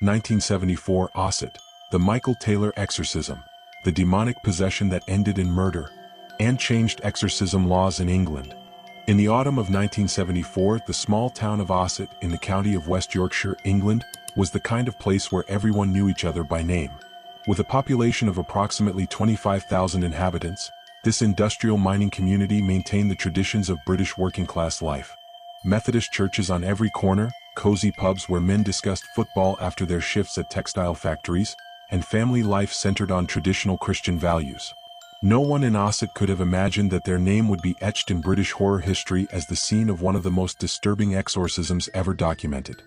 1974 Ossett, the Michael Taylor exorcism, the demonic possession that ended in murder, and changed exorcism laws in England. In the autumn of 1974, the small town of Ossett in the county of West Yorkshire, England, was the kind of place where everyone knew each other by name. With a population of approximately 25,000 inhabitants, this industrial mining community maintained the traditions of British working-class life. Methodist churches on every corner, cozy pubs where men discussed football after their shifts at textile factories, and family life centered on traditional Christian values. No one in Ossett could have imagined that their name would be etched in British horror history as the scene of one of the most disturbing exorcisms ever documented.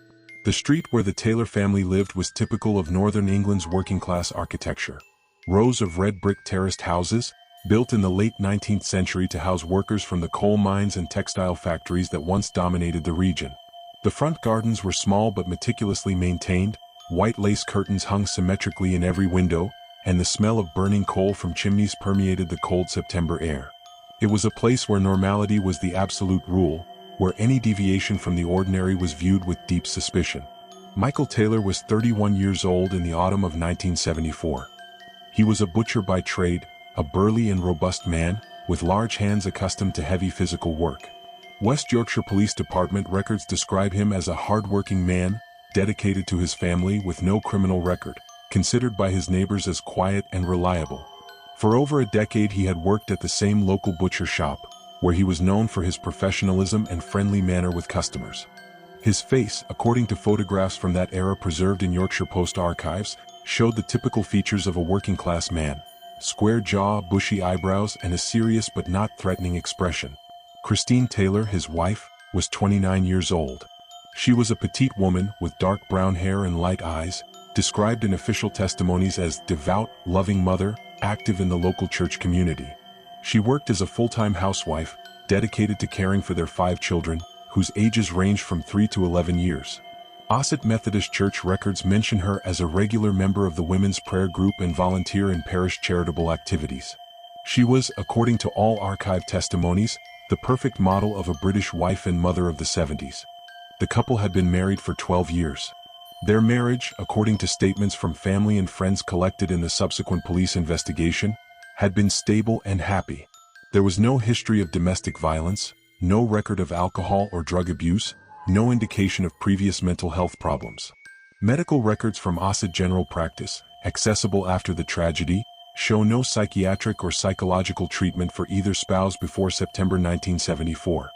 The street where the Taylor family lived was typical of northern England's working-class architecture. Rows of red brick terraced houses, built in the late 19th century to house workers from the coal mines and textile factories that once dominated the region. The front gardens were small but meticulously maintained, white lace curtains hung symmetrically in every window, and the smell of burning coal from chimneys permeated the cold September air. It was a place where normality was the absolute rule, where any deviation from the ordinary was viewed with deep suspicion. Michael Taylor was 31 years old in the autumn of 1974. He was a butcher by trade, a burly and robust man, with large hands accustomed to heavy physical work. West Yorkshire Police Department records describe him as a hard-working man, dedicated to his family with no criminal record, considered by his neighbors as quiet and reliable. For over a decade he had worked at the same local butcher shop, where he was known for his professionalism and friendly manner with customers. His face, according to photographs from that era preserved in Yorkshire Post archives, showed the typical features of a working-class man: square jaw, bushy eyebrows, and a serious but not threatening expression. Christine Taylor, his wife, was 29 years old. She was a petite woman with dark brown hair and light eyes, described in official testimonies as devout, loving mother, active in the local church community. She worked as a full-time housewife, dedicated to caring for their 5 children, whose ages ranged from 3 to 11 years. Ossett Methodist Church records mention her as a regular member of the women's prayer group and volunteer in parish charitable activities. She was, according to all archive testimonies, the perfect model of a British wife and mother of the 70s. The couple had been married for 12 years. Their marriage, according to statements from family and friends collected in the subsequent police investigation, had been stable and happy. There was no history of domestic violence, no record of alcohol or drug abuse, no indication of previous mental health problems. Medical records from Ossett General Practice, accessible after the tragedy, show no psychiatric or psychological treatment for either spouse before September 1974.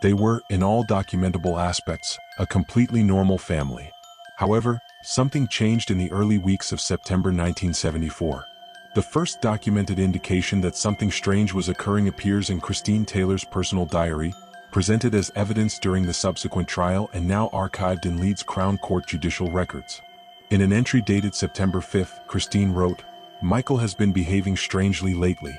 They were, in all documentable aspects, a completely normal family. However, something changed in the early weeks of September 1974. The first documented indication that something strange was occurring appears in Christine Taylor's personal diary, presented as evidence during the subsequent trial and now archived in Leeds Crown Court judicial records. In an entry dated September 5, Christine wrote, "Michael has been behaving strangely lately.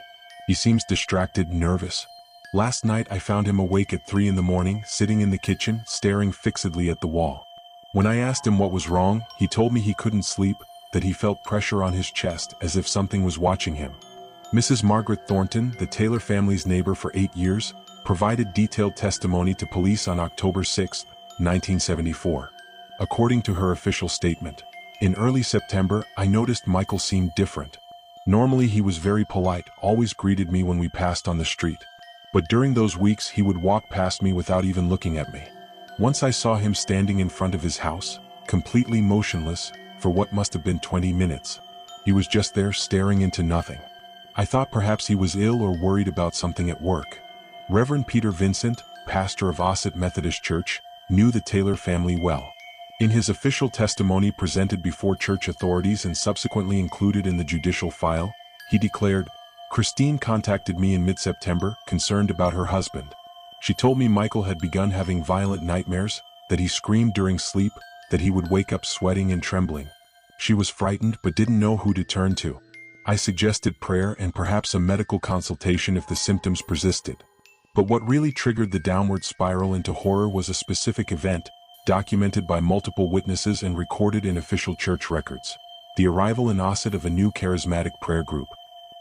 He seems distracted, nervous. Last night I found him awake at 3 in the morning, sitting in the kitchen, staring fixedly at the wall. When I asked him what was wrong, he told me he couldn't sleep, that he felt pressure on his chest as if something was watching him." Mrs. Margaret Thornton, the Taylor family's neighbor for 8 years, provided detailed testimony to police on October 6, 1974. According to her official statement, "In early September, I noticed Michael seemed different. Normally he was very polite, always greeted me when we passed on the street. But during those weeks he would walk past me without even looking at me. Once I saw him standing in front of his house, completely motionless, for what must have been 20 minutes. He was just there staring into nothing. I thought perhaps he was ill or worried about something at work." Reverend Peter Vincent, pastor of Ossett Methodist Church, knew the Taylor family well. In his official testimony presented before church authorities and subsequently included in the judicial file, he declared, "Christine contacted me in mid-September, concerned about her husband. She told me Michael had begun having violent nightmares, that he screamed during sleep, that he would wake up sweating and trembling. She was frightened but didn't know who to turn to. I suggested prayer and perhaps a medical consultation if the symptoms persisted. But what really triggered the downward spiral into horror was a specific event, documented by multiple witnesses and recorded in official church records: the arrival in Ossett of a new charismatic prayer group.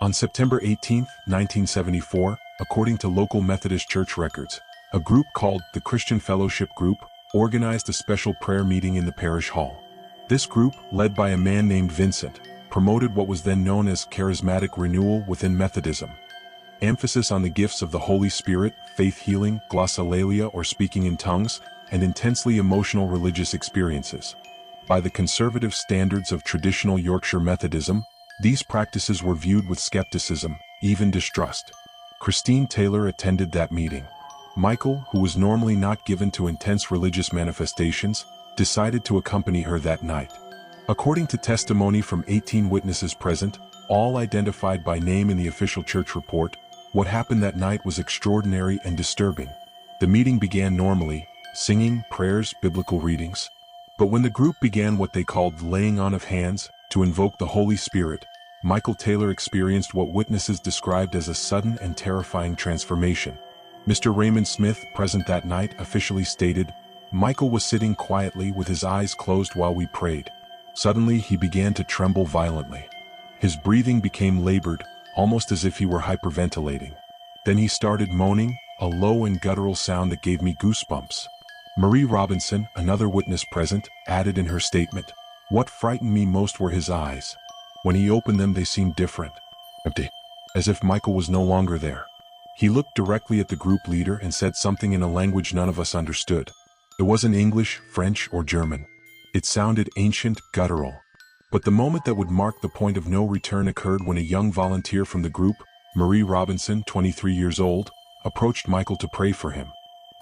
On September 18, 1974, according to local Methodist church records, a group called the Christian Fellowship Group organized a special prayer meeting in the parish hall. This group, led by a man named Vincent, promoted what was then known as charismatic renewal within Methodism. Emphasis on the gifts of the Holy Spirit, faith healing, glossolalia or speaking in tongues, and intensely emotional religious experiences. By the conservative standards of traditional Yorkshire Methodism, these practices were viewed with skepticism, even distrust. Christine Taylor attended that meeting. Michael, who was normally not given to intense religious manifestations, decided to accompany her that night. According to testimony from 18 witnesses present, all identified by name in the official church report, what happened that night was extraordinary and disturbing. The meeting began normally, singing, prayers, biblical readings. But when the group began what they called laying on of hands, to invoke the Holy Spirit, Michael Taylor experienced what witnesses described as a sudden and terrifying transformation. Mr. Raymond Smith, present that night, officially stated, "Michael was sitting quietly with his eyes closed while we prayed. Suddenly he began to tremble violently. His breathing became labored, almost as if he were hyperventilating. Then he started moaning, a low and guttural sound that gave me goosebumps." Marie Robinson, another witness present, added in her statement, "What frightened me most were his eyes. When he opened them they seemed different, empty, as if Michael was no longer there. He looked directly at the group leader and said something in a language none of us understood. It wasn't English, French, or German. It sounded ancient, guttural. But the moment that would mark the point of no return occurred when a young volunteer from the group, Marie Robinson, 23 years old, approached Michael to pray for him.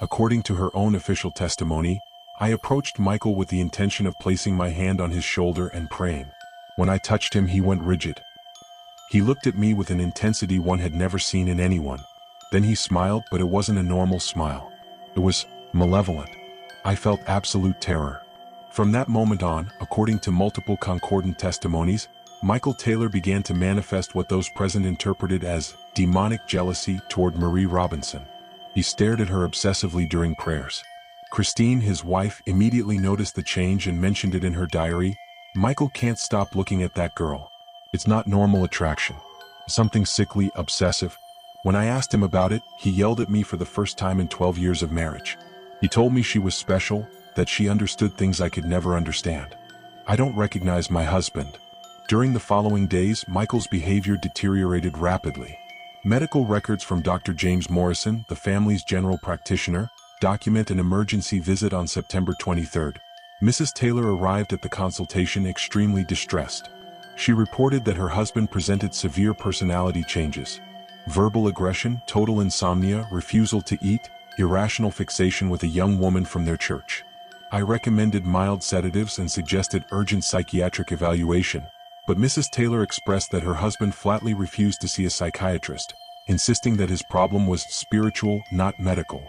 According to her own official testimony, "I approached Michael with the intention of placing my hand on his shoulder and praying. When I touched him, he went rigid. He looked at me with an intensity one had never seen in anyone. Then he smiled, but it wasn't a normal smile. It was malevolent. I felt absolute terror." From that moment on, according to multiple concordant testimonies, Michael Taylor began to manifest what those present interpreted as demonic jealousy toward Marie Robinson. He stared at her obsessively during prayers. Christine, his wife, immediately noticed the change and mentioned it in her diary. "Michael can't stop looking at that girl. It's not normal attraction. Something sickly, obsessive." When I asked him about it, he yelled at me for the first time in 12 years of marriage. He told me she was special, that she understood things I could never understand. "I don't recognize my husband." During the following days, Michael's behavior deteriorated rapidly. Medical records from Dr. James Morrison, the family's general practitioner, document an emergency visit on September 23rd. Mrs. Taylor arrived at the consultation extremely distressed. She reported that her husband presented severe personality changes. Verbal aggression, total insomnia, refusal to eat, irrational fixation with a young woman from their church. I recommended mild sedatives and suggested urgent psychiatric evaluation, but Mrs. Taylor expressed that her husband flatly refused to see a psychiatrist, insisting that his problem was spiritual, not medical.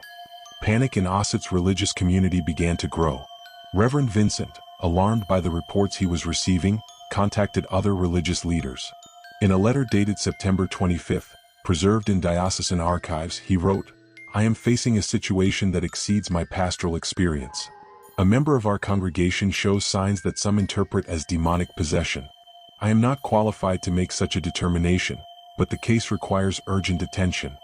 Panic in Ossett's religious community began to grow. Reverend Vincent, alarmed by the reports he was receiving, contacted other religious leaders. In a letter dated September 25, preserved in diocesan archives, he wrote, "I am facing a situation that exceeds my pastoral experience. A member of our congregation shows signs that some interpret as demonic possession. I am not qualified to make such a determination, but the case requires urgent attention.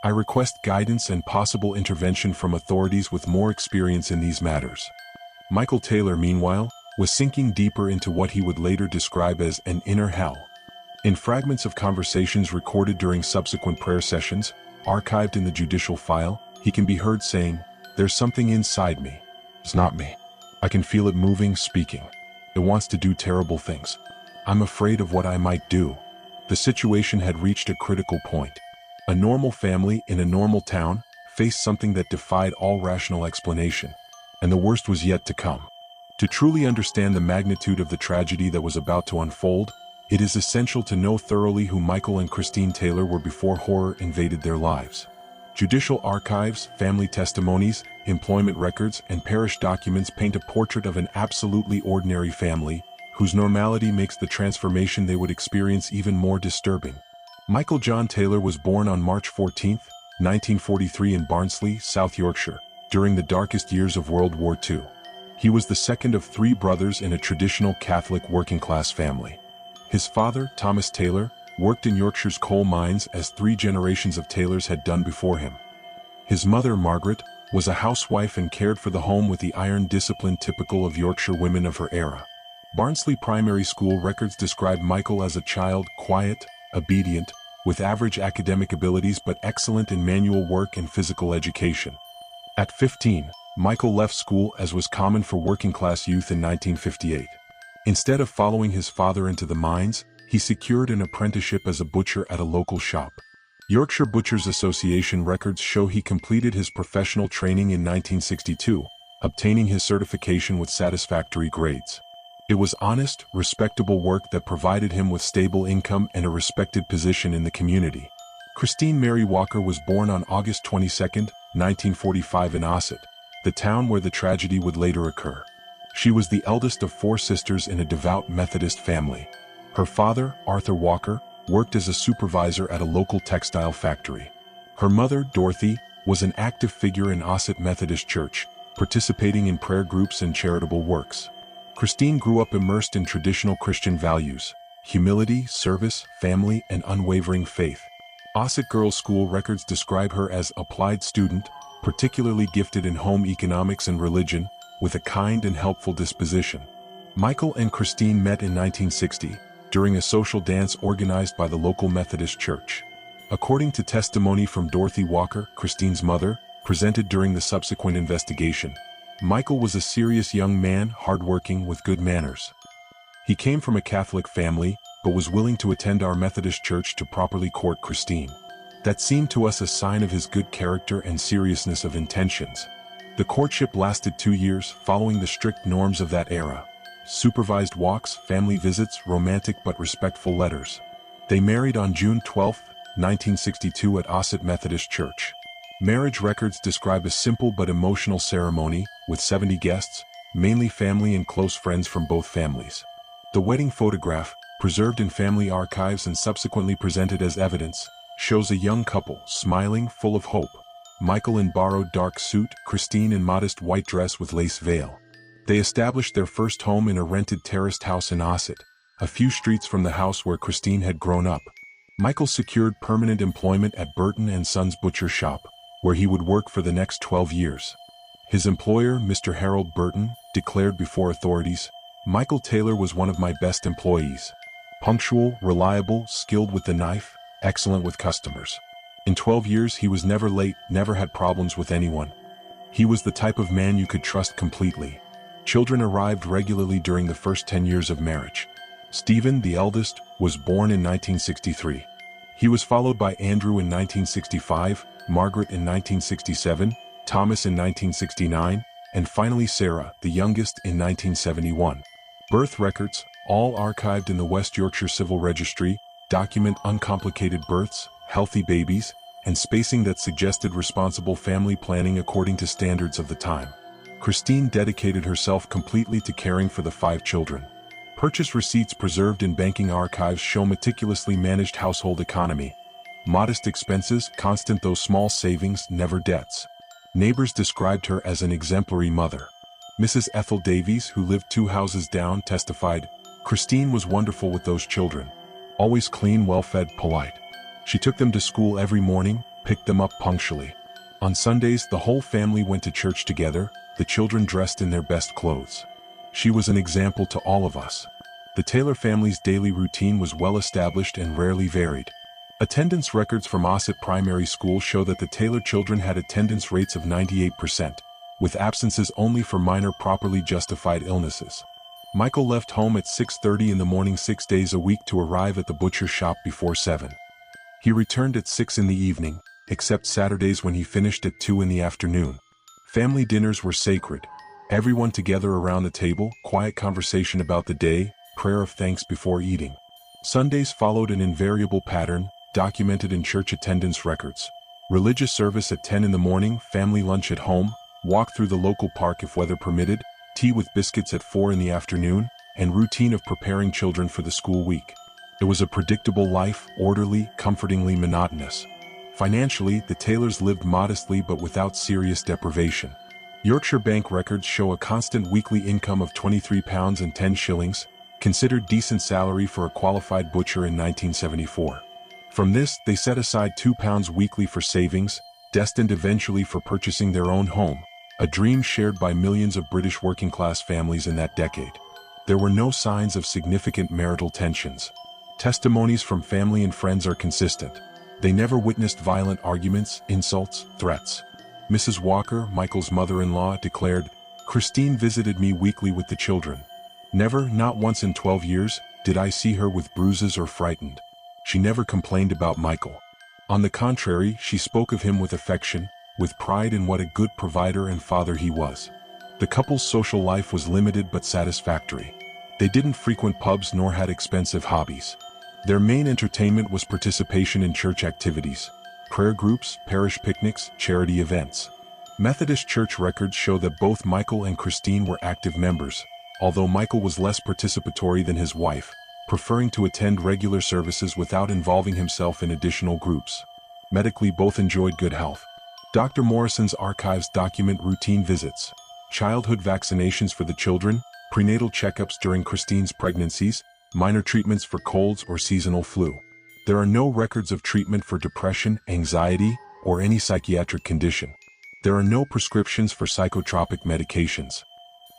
I request guidance and possible intervention from authorities with more experience in these matters." Michael Taylor, meanwhile, was sinking deeper into what he would later describe as an inner hell. In fragments of conversations recorded during subsequent prayer sessions, archived in the judicial file, he can be heard saying, "There's something inside me. It's not me. I can feel it moving, speaking. It wants to do terrible things. I'm afraid of what I might do." The situation had reached a critical point. A normal family in a normal town faced something that defied all rational explanation, and the worst was yet to come. To truly understand the magnitude of the tragedy that was about to unfold, it is essential to know thoroughly who Michael and Christine Taylor were before horror invaded their lives. Judicial archives, family testimonies, employment records, and parish documents paint a portrait of an absolutely ordinary family, whose normality makes the transformation they would experience even more disturbing. Michael John Taylor was born on March 14, 1943 in Barnsley, South Yorkshire, during the darkest years of World War II. He was the second of three brothers in a traditional Catholic working-class family. His father, Thomas Taylor, worked in Yorkshire's coal mines as 3 generations of Taylors had done before him. His mother, Margaret, was a housewife and cared for the home with the iron discipline typical of Yorkshire women of her era. Barnsley Primary School records describe Michael as a child, quiet, obedient, with average academic abilities but excellent in manual work and physical education. At 15, Michael left school as was common for working-class youth in 1958. Instead of following his father into the mines, he secured an apprenticeship as a butcher at a local shop. Yorkshire Butchers Association records show he completed his professional training in 1962, obtaining his certification with satisfactory grades. It was honest, respectable work that provided him with stable income and a respected position in the community. Christine Mary Walker was born on August 22, 1945 in Ossett, the town where the tragedy would later occur. She was the eldest of 4 sisters in a devout Methodist family. Her father, Arthur Walker, worked as a supervisor at a local textile factory. Her mother, Dorothy, was an active figure in Ossett Methodist Church, participating in prayer groups and charitable works. Christine grew up immersed in traditional Christian values: humility, service, family, and unwavering faith. Ossett Girls' School records describe her as an applied student, particularly gifted in home economics and religion, with a kind and helpful disposition. Michael and Christine met in 1960, during a social dance organized by the local Methodist Church. According to testimony from Dorothy Walker, Christine's mother, presented during the subsequent investigation, Michael was a serious young man, hardworking, with good manners. He came from a Catholic family, but was willing to attend our Methodist church to properly court Christine. That seemed to us a sign of his good character and seriousness of intentions. The courtship lasted 2 years, following the strict norms of that era: supervised walks, family visits, romantic but respectful letters. They married on June 12, 1962 at Ossett Methodist Church. Marriage records describe a simple but emotional ceremony, with 70 guests, mainly family and close friends from both families. The wedding photograph, preserved in family archives and subsequently presented as evidence, shows a young couple, smiling, full of hope. Michael in borrowed dark suit, Christine in modest white dress with lace veil. They established their first home in a rented terraced house in Ossett, a few streets from the house where Christine had grown up. Michael secured permanent employment at Burton & Sons Butcher Shop, where he would work for the next 12 years. His employer, Mr. Harold Burton, declared before authorities, "Michael Taylor was one of my best employees. Punctual, reliable, skilled with the knife, excellent with customers. In 12 years he was never late, never had problems with anyone. He was the type of man you could trust completely." Children arrived regularly during the first 10 years of marriage. Stephen, the eldest, was born in 1963. He was followed by Andrew in 1965, Margaret in 1967, Thomas in 1969, and finally Sarah, the youngest, in 1971. Birth records, all archived in the West Yorkshire Civil Registry, document uncomplicated births, healthy babies, and spacing that suggested responsible family planning according to standards of the time. Christine dedicated herself completely to caring for the 5 children. Purchase receipts preserved in banking archives show meticulously managed household economy. Modest expenses, constant though small savings, never debts. Neighbors described her as an exemplary mother. Mrs. Ethel Davies, who lived 2 houses down, testified, "Christine was wonderful with those children. Always clean, well-fed, polite. She took them to school every morning, picked them up punctually. On Sundays the whole family went to church together, the children dressed in their best clothes. She was an example to all of us." The Taylor family's daily routine was well established and rarely varied. Attendance records from Ossett Primary School show that the Taylor children had attendance rates of 98%, with absences only for minor properly justified illnesses. Michael left home at 6:30 in the morning 6 days a week to arrive at the butcher shop before 7. He returned at 6 in the evening, except Saturdays when he finished at 2 in the afternoon. Family dinners were sacred. Everyone together around the table, quiet conversation about the day, prayer of thanks before eating. Sundays followed an invariable pattern, documented in church attendance records. Religious service at 10 in the morning, family lunch at home, walk through the local park if weather permitted, tea with biscuits at 4 in the afternoon, and routine of preparing children for the school week. It was a predictable life, orderly, comfortingly monotonous. Financially, the Taylors lived modestly but without serious deprivation. Yorkshire bank records show a constant weekly income of £23.10, considered decent salary for a qualified butcher in 1974. From this, they set aside £2 weekly for savings, destined eventually for purchasing their own home, a dream shared by millions of British working-class families in that decade. There were no signs of significant marital tensions. Testimonies from family and friends are consistent. They never witnessed violent arguments, insults, threats. Mrs. Walker, Michael's mother-in-law, declared, "Christine visited me weekly with the children. Never, not once in 12 years, did I see her with bruises or frightened. She never complained about Michael. On the contrary, she spoke of him with affection, with pride in what a good provider and father he was." The couple's social life was limited but satisfactory. They didn't frequent pubs nor had expensive hobbies. Their main entertainment was participation in church activities, prayer groups, parish picnics, charity events. Methodist church records show that both Michael and Christine were active members, although Michael was less participatory than his wife, preferring to attend regular services without involving himself in additional groups. Medically, both enjoyed good health. Dr. Morrison's archives document routine visits, childhood vaccinations for the children, prenatal checkups during Christine's pregnancies, minor treatments for colds or seasonal flu. There are no records of treatment for depression, anxiety, or any psychiatric condition. There are no prescriptions for psychotropic medications.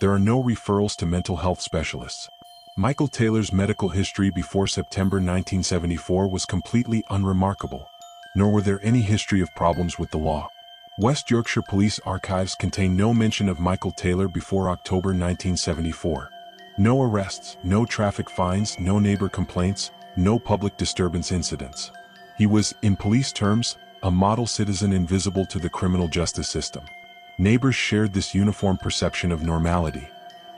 There are no referrals to mental health specialists. Michael Taylor's medical history before September 1974 was completely unremarkable, nor were there any history of problems with the law. West Yorkshire police archives contain no mention of Michael Taylor before October 1974. No arrests, no traffic fines, no neighbor complaints, no public disturbance incidents. He was, in police terms, a model citizen invisible to the criminal justice system. Neighbors shared this uniform perception of normality.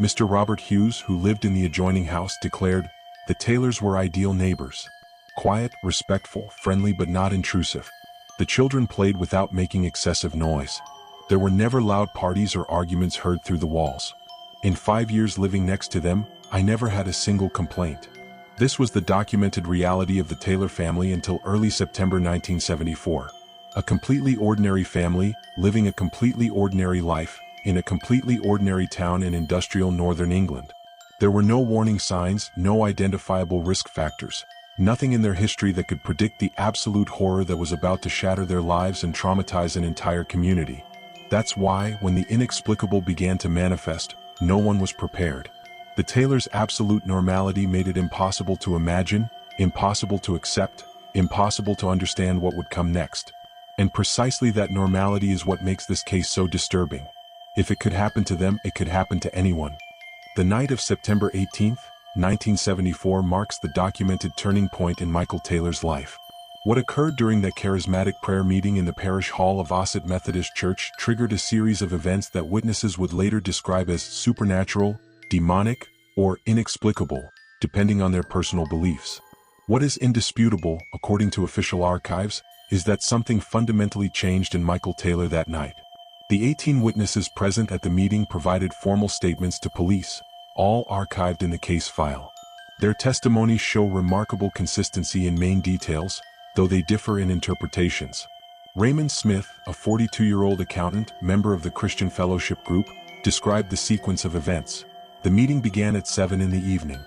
Mr. Robert Hughes, who lived in the adjoining house, declared, "The Taylors were ideal neighbors. Quiet, respectful, friendly but not intrusive. The children played without making excessive noise. There were never loud parties or arguments heard through the walls. In 5 years living next to them, I never had a single complaint." This was the documented reality of the Taylor family until early September 1974. A completely ordinary family, living a completely ordinary life, in a completely ordinary town in industrial northern England. There were no warning signs, no identifiable risk factors, nothing in their history that could predict the absolute horror that was about to shatter their lives and traumatize an entire community. That's why, when the inexplicable began to manifest, no one was prepared. The Taylors' absolute normality made it impossible to imagine, impossible to accept, impossible to understand what would come next. And precisely that normality is what makes this case so disturbing. If it could happen to them, it could happen to anyone. The night of September 18th, 1974 marks the documented turning point in Michael Taylor's life. What occurred during that charismatic prayer meeting in the parish hall of Ossett Methodist Church triggered a series of events that witnesses would later describe as supernatural, demonic, or inexplicable, depending on their personal beliefs. What is indisputable, according to official archives, is that something fundamentally changed in Michael Taylor that night. The 18 witnesses present at the meeting provided formal statements to police, all archived in the case file. Their testimonies show remarkable consistency in main details, though they differ in interpretations. Raymond Smith, a 42-year-old accountant, member of the Christian Fellowship Group, described the sequence of events. The meeting began at 7 in the evening.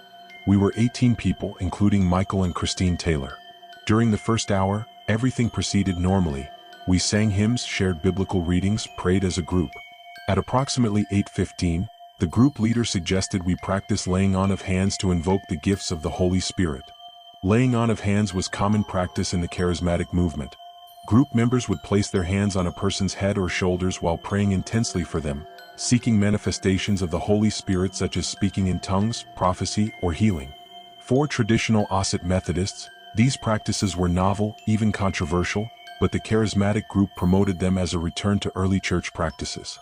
We were 18 people, including Michael and Christine Taylor. During the first hour, everything proceeded normally. We sang hymns, shared biblical readings, prayed as a group. At approximately 8:15, the group leader suggested we practice laying on of hands to invoke the gifts of the Holy Spirit. Laying on of hands was common practice in the charismatic movement. Group members would place their hands on a person's head or shoulders while praying intensely for them, seeking manifestations of the Holy Spirit such as speaking in tongues, prophecy, or healing. For traditional Ossett Methodists, these practices were novel, even controversial, but the charismatic group promoted them as a return to early church practices.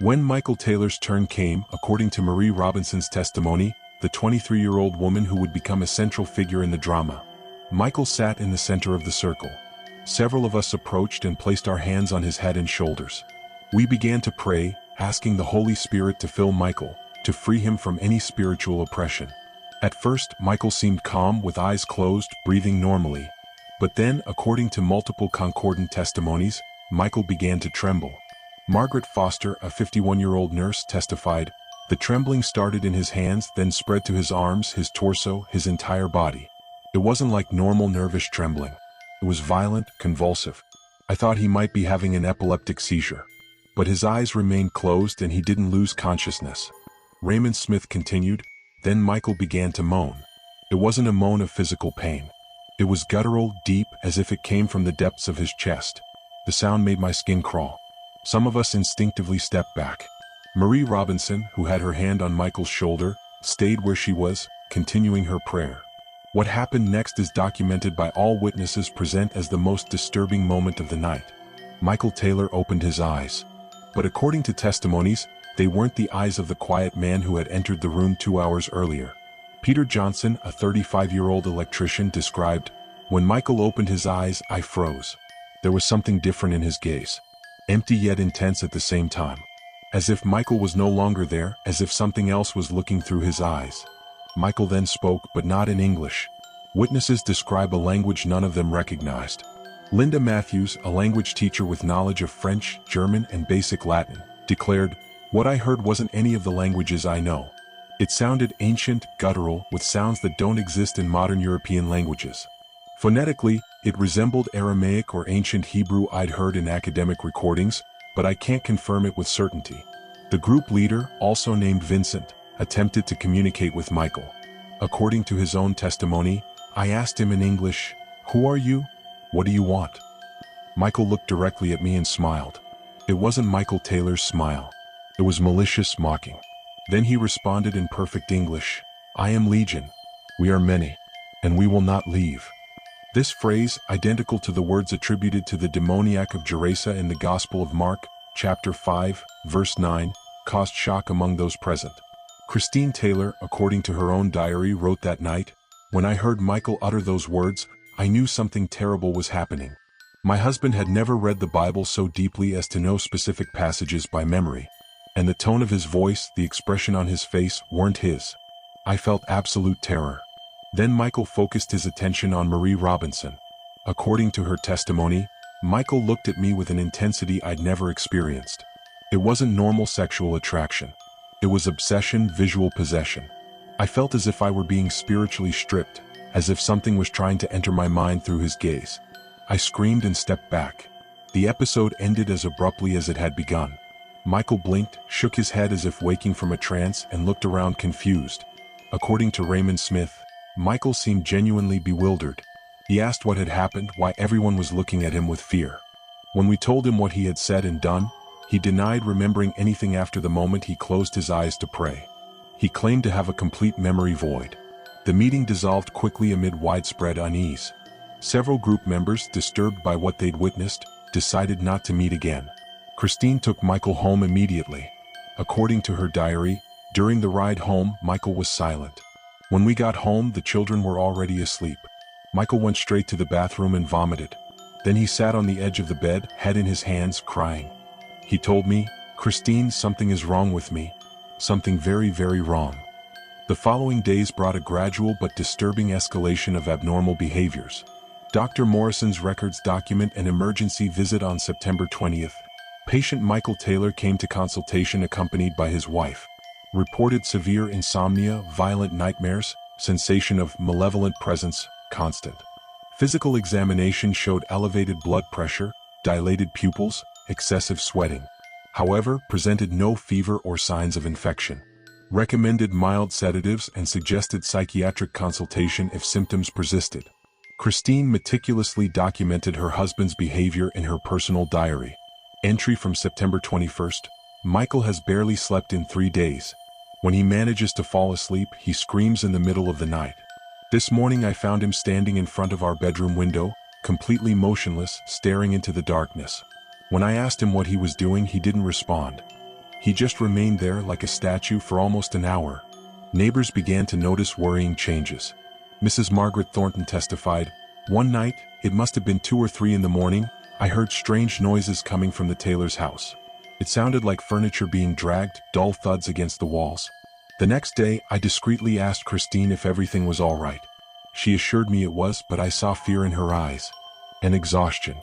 When Michael Taylor's turn came, according to Marie Robinson's testimony, the 23-year-old woman who would become a central figure in the drama, Michael sat in the center of the circle. Several of us approached and placed our hands on his head and shoulders. We began to pray, asking the Holy Spirit to fill Michael, to free him from any spiritual oppression. At first, Michael seemed calm with eyes closed, breathing normally. But then, according to multiple concordant testimonies, Michael began to tremble. Margaret Foster, a 51-year-old nurse, testified, "The trembling started in his hands, then spread to his arms, his torso, his entire body. It wasn't like normal nervous trembling. It was violent, convulsive. I thought he might be having an epileptic seizure. But his eyes remained closed and he didn't lose consciousness." Raymond Smith continued, Then Michael began to moan. It wasn't a moan of physical pain. It was guttural, deep, as if it came from the depths of his chest. The sound made my skin crawl. Some of us instinctively stepped back. Marie Robinson, who had her hand on Michael's shoulder, stayed where she was, continuing her prayer. What happened next is documented by all witnesses present as the most disturbing moment of the night. Michael Taylor opened his eyes. But according to testimonies, they weren't the eyes of the quiet man who had entered the room 2 hours earlier. Peter Johnson, a 35-year-old electrician, described, "When Michael opened his eyes, I froze. There was something different in his gaze. Empty yet intense at the same time. As if Michael was no longer there, as if something else was looking through his eyes." Michael then spoke, but not in English. Witnesses describe a language none of them recognized. Linda Matthews, a language teacher with knowledge of French, German, and basic Latin, declared, "What I heard wasn't any of the languages I know. It sounded ancient, guttural, with sounds that don't exist in modern European languages. Phonetically, it resembled Aramaic or ancient Hebrew I'd heard in academic recordings, but I can't confirm it with certainty." The group leader, also named Vincent, attempted to communicate with Michael. According to his own testimony, "I asked him in English, 'Who are you? What do you want?' Michael looked directly at me and smiled. It wasn't Michael Taylor's smile. It was malicious mocking. Then he responded in perfect English, 'I am Legion. We are many. And we will not leave.'" This phrase, identical to the words attributed to the demoniac of Gerasa in the Gospel of Mark, chapter 5, verse 9, caused shock among those present. Christine Taylor, according to her own diary, wrote that night, "When I heard Michael utter those words, I knew something terrible was happening. My husband had never read the Bible so deeply as to know specific passages by memory. And the tone of his voice, the expression on his face, weren't his. I felt absolute terror." Then Michael focused his attention on Marie Robinson. According to her testimony, Michael looked at me with an intensity I'd never experienced. It wasn't normal sexual attraction. It was obsession, visual possession. I felt as if I were being spiritually stripped, as if something was trying to enter my mind through his gaze. I screamed and stepped back. The episode ended as abruptly as it had begun. Michael blinked, shook his head as if waking from a trance, and looked around confused. According to Raymond Smith, Michael seemed genuinely bewildered. He asked what had happened, why everyone was looking at him with fear. When we told him what he had said and done, he denied remembering anything after the moment he closed his eyes to pray. He claimed to have a complete memory void. The meeting dissolved quickly amid widespread unease. Several group members, disturbed by what they'd witnessed, decided not to meet again. Christine took Michael home immediately. According to her diary, during the ride home, Michael was silent. When we got home, the children were already asleep. Michael went straight to the bathroom and vomited. Then he sat on the edge of the bed, head in his hands, crying. He told me, "Christine, something is wrong with me. Something very, very wrong." The following days brought a gradual but disturbing escalation of abnormal behaviors. Dr. Morrison's records document an emergency visit on September 20th. Patient Michael Taylor came to consultation accompanied by his wife. Reported severe insomnia, violent nightmares, sensation of malevolent presence, constant. Physical examination showed elevated blood pressure, dilated pupils, excessive sweating. However, presented no fever or signs of infection. Recommended mild sedatives and suggested psychiatric consultation if symptoms persisted. Christine meticulously documented her husband's behavior in her personal diary. Entry from September 21st. Michael has barely slept in 3 days. When he manages to fall asleep, he screams in the middle of the night. This morning I found him standing in front of our bedroom window, completely motionless, staring into the darkness. When I asked him what he was doing, he didn't respond. He just remained there like a statue for almost an hour. Neighbors began to notice worrying changes. Mrs. Margaret Thornton testified, "One night, it must have been 2 or 3 in the morning, I heard strange noises coming from the Taylor's house. It sounded like furniture being dragged, dull thuds against the walls. The next day, I discreetly asked Christine if everything was all right. She assured me it was, but I saw fear in her eyes. And exhaustion.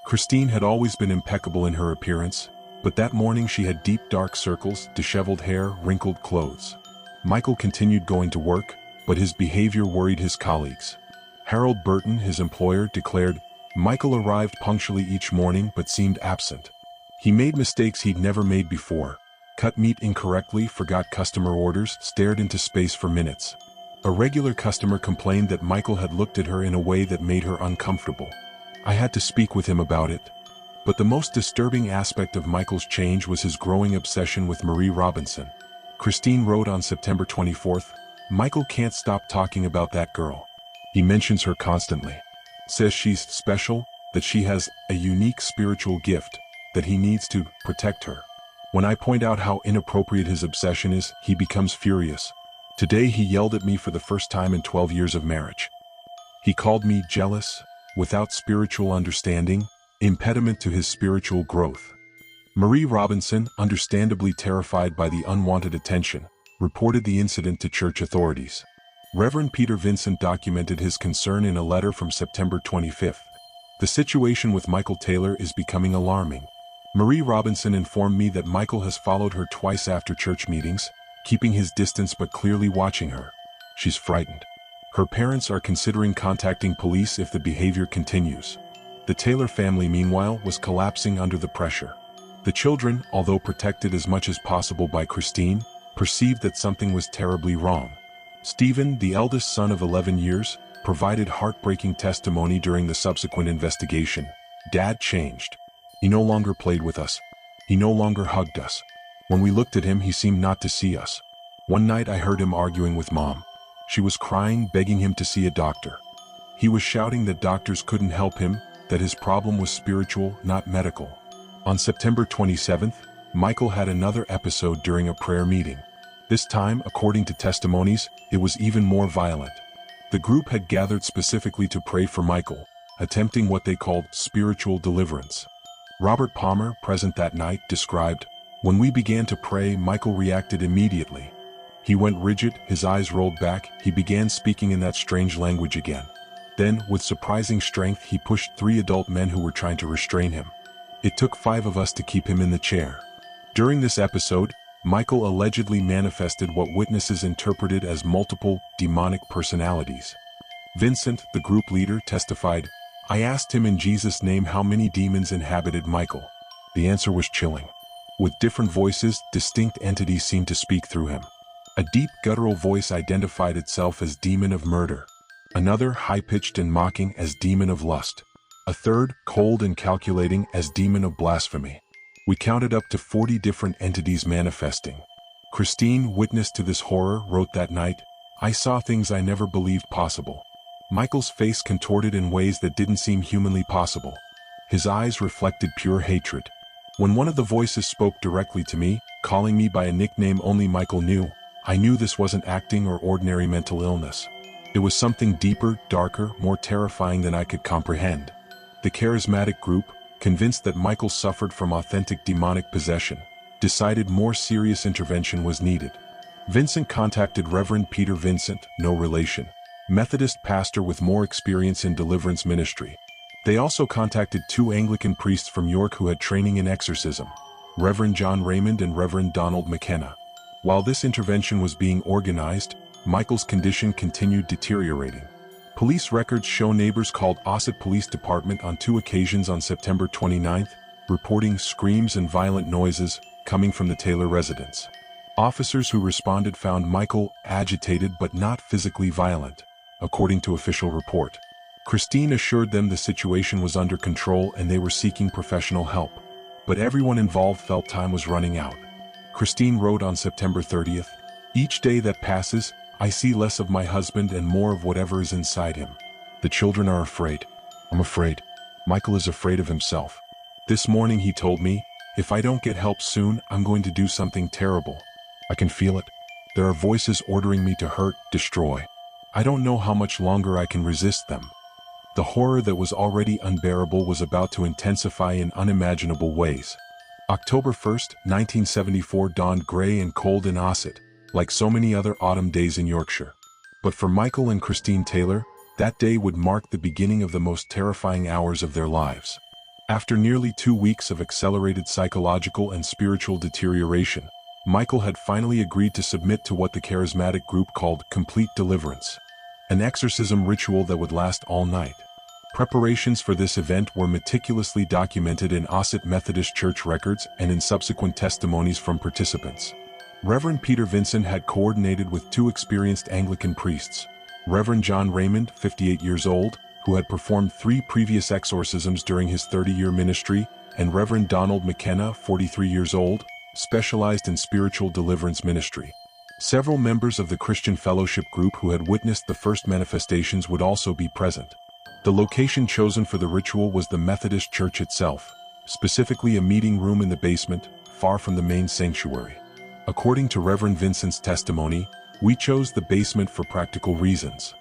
Christine had always been impeccable in her appearance, but that morning she had deep dark circles, disheveled hair, wrinkled clothes. Michael continued going to work, but his behavior worried his colleagues. Harold Burton, his employer, declared, Michael arrived punctually each morning but seemed absent. He made mistakes he'd never made before. cut meat incorrectly, forgot customer orders, stared into space for minutes. A regular customer complained that Michael had looked at her in a way that made her uncomfortable. I had to speak with him about it. But the most disturbing aspect of Michael's change was his growing obsession with Marie Robinson. Christine wrote on September 24th, "Michael can't stop talking about that girl. He mentions her constantly. Says she's special, that she has a unique spiritual gift, that he needs to protect her. When I point out how inappropriate his obsession is, he becomes furious. Today he yelled at me for the first time in 12 years of marriage. He called me jealous, without spiritual understanding, impediment to his spiritual growth." Marie Robinson, understandably terrified by the unwanted attention, reported the incident to church authorities. Reverend Peter Vincent documented his concern in a letter from September 25th. "The situation with Michael Taylor is becoming alarming. Marie Robinson informed me that Michael has followed her twice after church meetings, keeping his distance but clearly watching her. She's frightened. Her parents are considering contacting police if the behavior continues." The Taylor family, meanwhile, was collapsing under the pressure. The children, although protected as much as possible by Christine, perceived that something was terribly wrong. Stephen, the eldest son of 11 years, provided heartbreaking testimony during the subsequent investigation. "Dad changed. He no longer played with us. He no longer hugged us. When we looked at him, he seemed not to see us. One night I heard him arguing with Mom. She was crying, begging him to see a doctor. He was shouting that doctors couldn't help him, that his problem was spiritual, not medical." On September 27th, Michael had another episode during a prayer meeting. This time, according to testimonies, it was even more violent. The group had gathered specifically to pray for Michael, attempting what they called spiritual deliverance. Robert Palmer, present that night, described, "When we began to pray, Michael reacted immediately. He went rigid, his eyes rolled back, he began speaking in that strange language again. Then, with surprising strength, he pushed 3 adult men who were trying to restrain him. It took 5 of us to keep him in the chair." During this episode, Michael allegedly manifested what witnesses interpreted as multiple demonic personalities. Vincent, the group leader, testified, "I asked him in Jesus' name how many demons inhabited Michael. The answer was chilling. With different voices, distinct entities seemed to speak through him. A deep guttural voice identified itself as demon of murder. Another, high-pitched and mocking, as demon of lust. A third, cold and calculating, as demon of blasphemy. We counted up to 40 different entities manifesting. Christine, witness to this horror, wrote that night, "I saw things I never believed possible. Michael's face contorted in ways that didn't seem humanly possible. His eyes reflected pure hatred. When one of the voices spoke directly to me, calling me by a nickname only Michael knew, I knew this wasn't acting or ordinary mental illness. It was something deeper, darker, more terrifying than I could comprehend." The charismatic group, convinced that Michael suffered from authentic demonic possession, decided more serious intervention was needed. Vincent contacted Reverend Peter Vincent, no relation, Methodist pastor with more experience in deliverance ministry. They also contacted 2 Anglican priests from York who had training in exorcism, Reverend John Raymond and Reverend Donald McKenna. While this intervention was being organized, Michael's condition continued deteriorating. Police records show neighbors called Ossett Police Department on 2 occasions on September 29th, reporting screams and violent noises coming from the Taylor residence. Officers who responded found Michael agitated but not physically violent, according to official report. Christine assured them the situation was under control and they were seeking professional help. But everyone involved felt time was running out. Christine wrote on September 30th, "Each day that passes, I see less of my husband and more of whatever is inside him. The children are afraid. I'm afraid. Michael is afraid of himself. This morning he told me, if I don't get help soon, I'm going to do something terrible. I can feel it. There are voices ordering me to hurt, destroy. I don't know how much longer I can resist them." The horror that was already unbearable was about to intensify in unimaginable ways. October 1st, 1974 dawned gray and cold in Ossett, like so many other autumn days in Yorkshire. But for Michael and Christine Taylor, that day would mark the beginning of the most terrifying hours of their lives. After nearly 2 weeks of accelerated psychological and spiritual deterioration, Michael had finally agreed to submit to what the charismatic group called complete deliverance, an exorcism ritual that would last all night. Preparations for this event were meticulously documented in Ossett Methodist Church records and in subsequent testimonies from participants. Reverend Peter Vincent had coordinated with two experienced Anglican priests, Reverend John Raymond, 58 years old, who had performed 3 previous exorcisms during his 30-year ministry, and Reverend Donald McKenna, 43 years old, specialized in spiritual deliverance ministry. Several members of the Christian Fellowship group who had witnessed the first manifestations would also be present. The location chosen for the ritual was the Methodist Church itself, specifically a meeting room in the basement, far from the main sanctuary. According to Reverend Vincent's testimony, we chose the basement for practical reasons.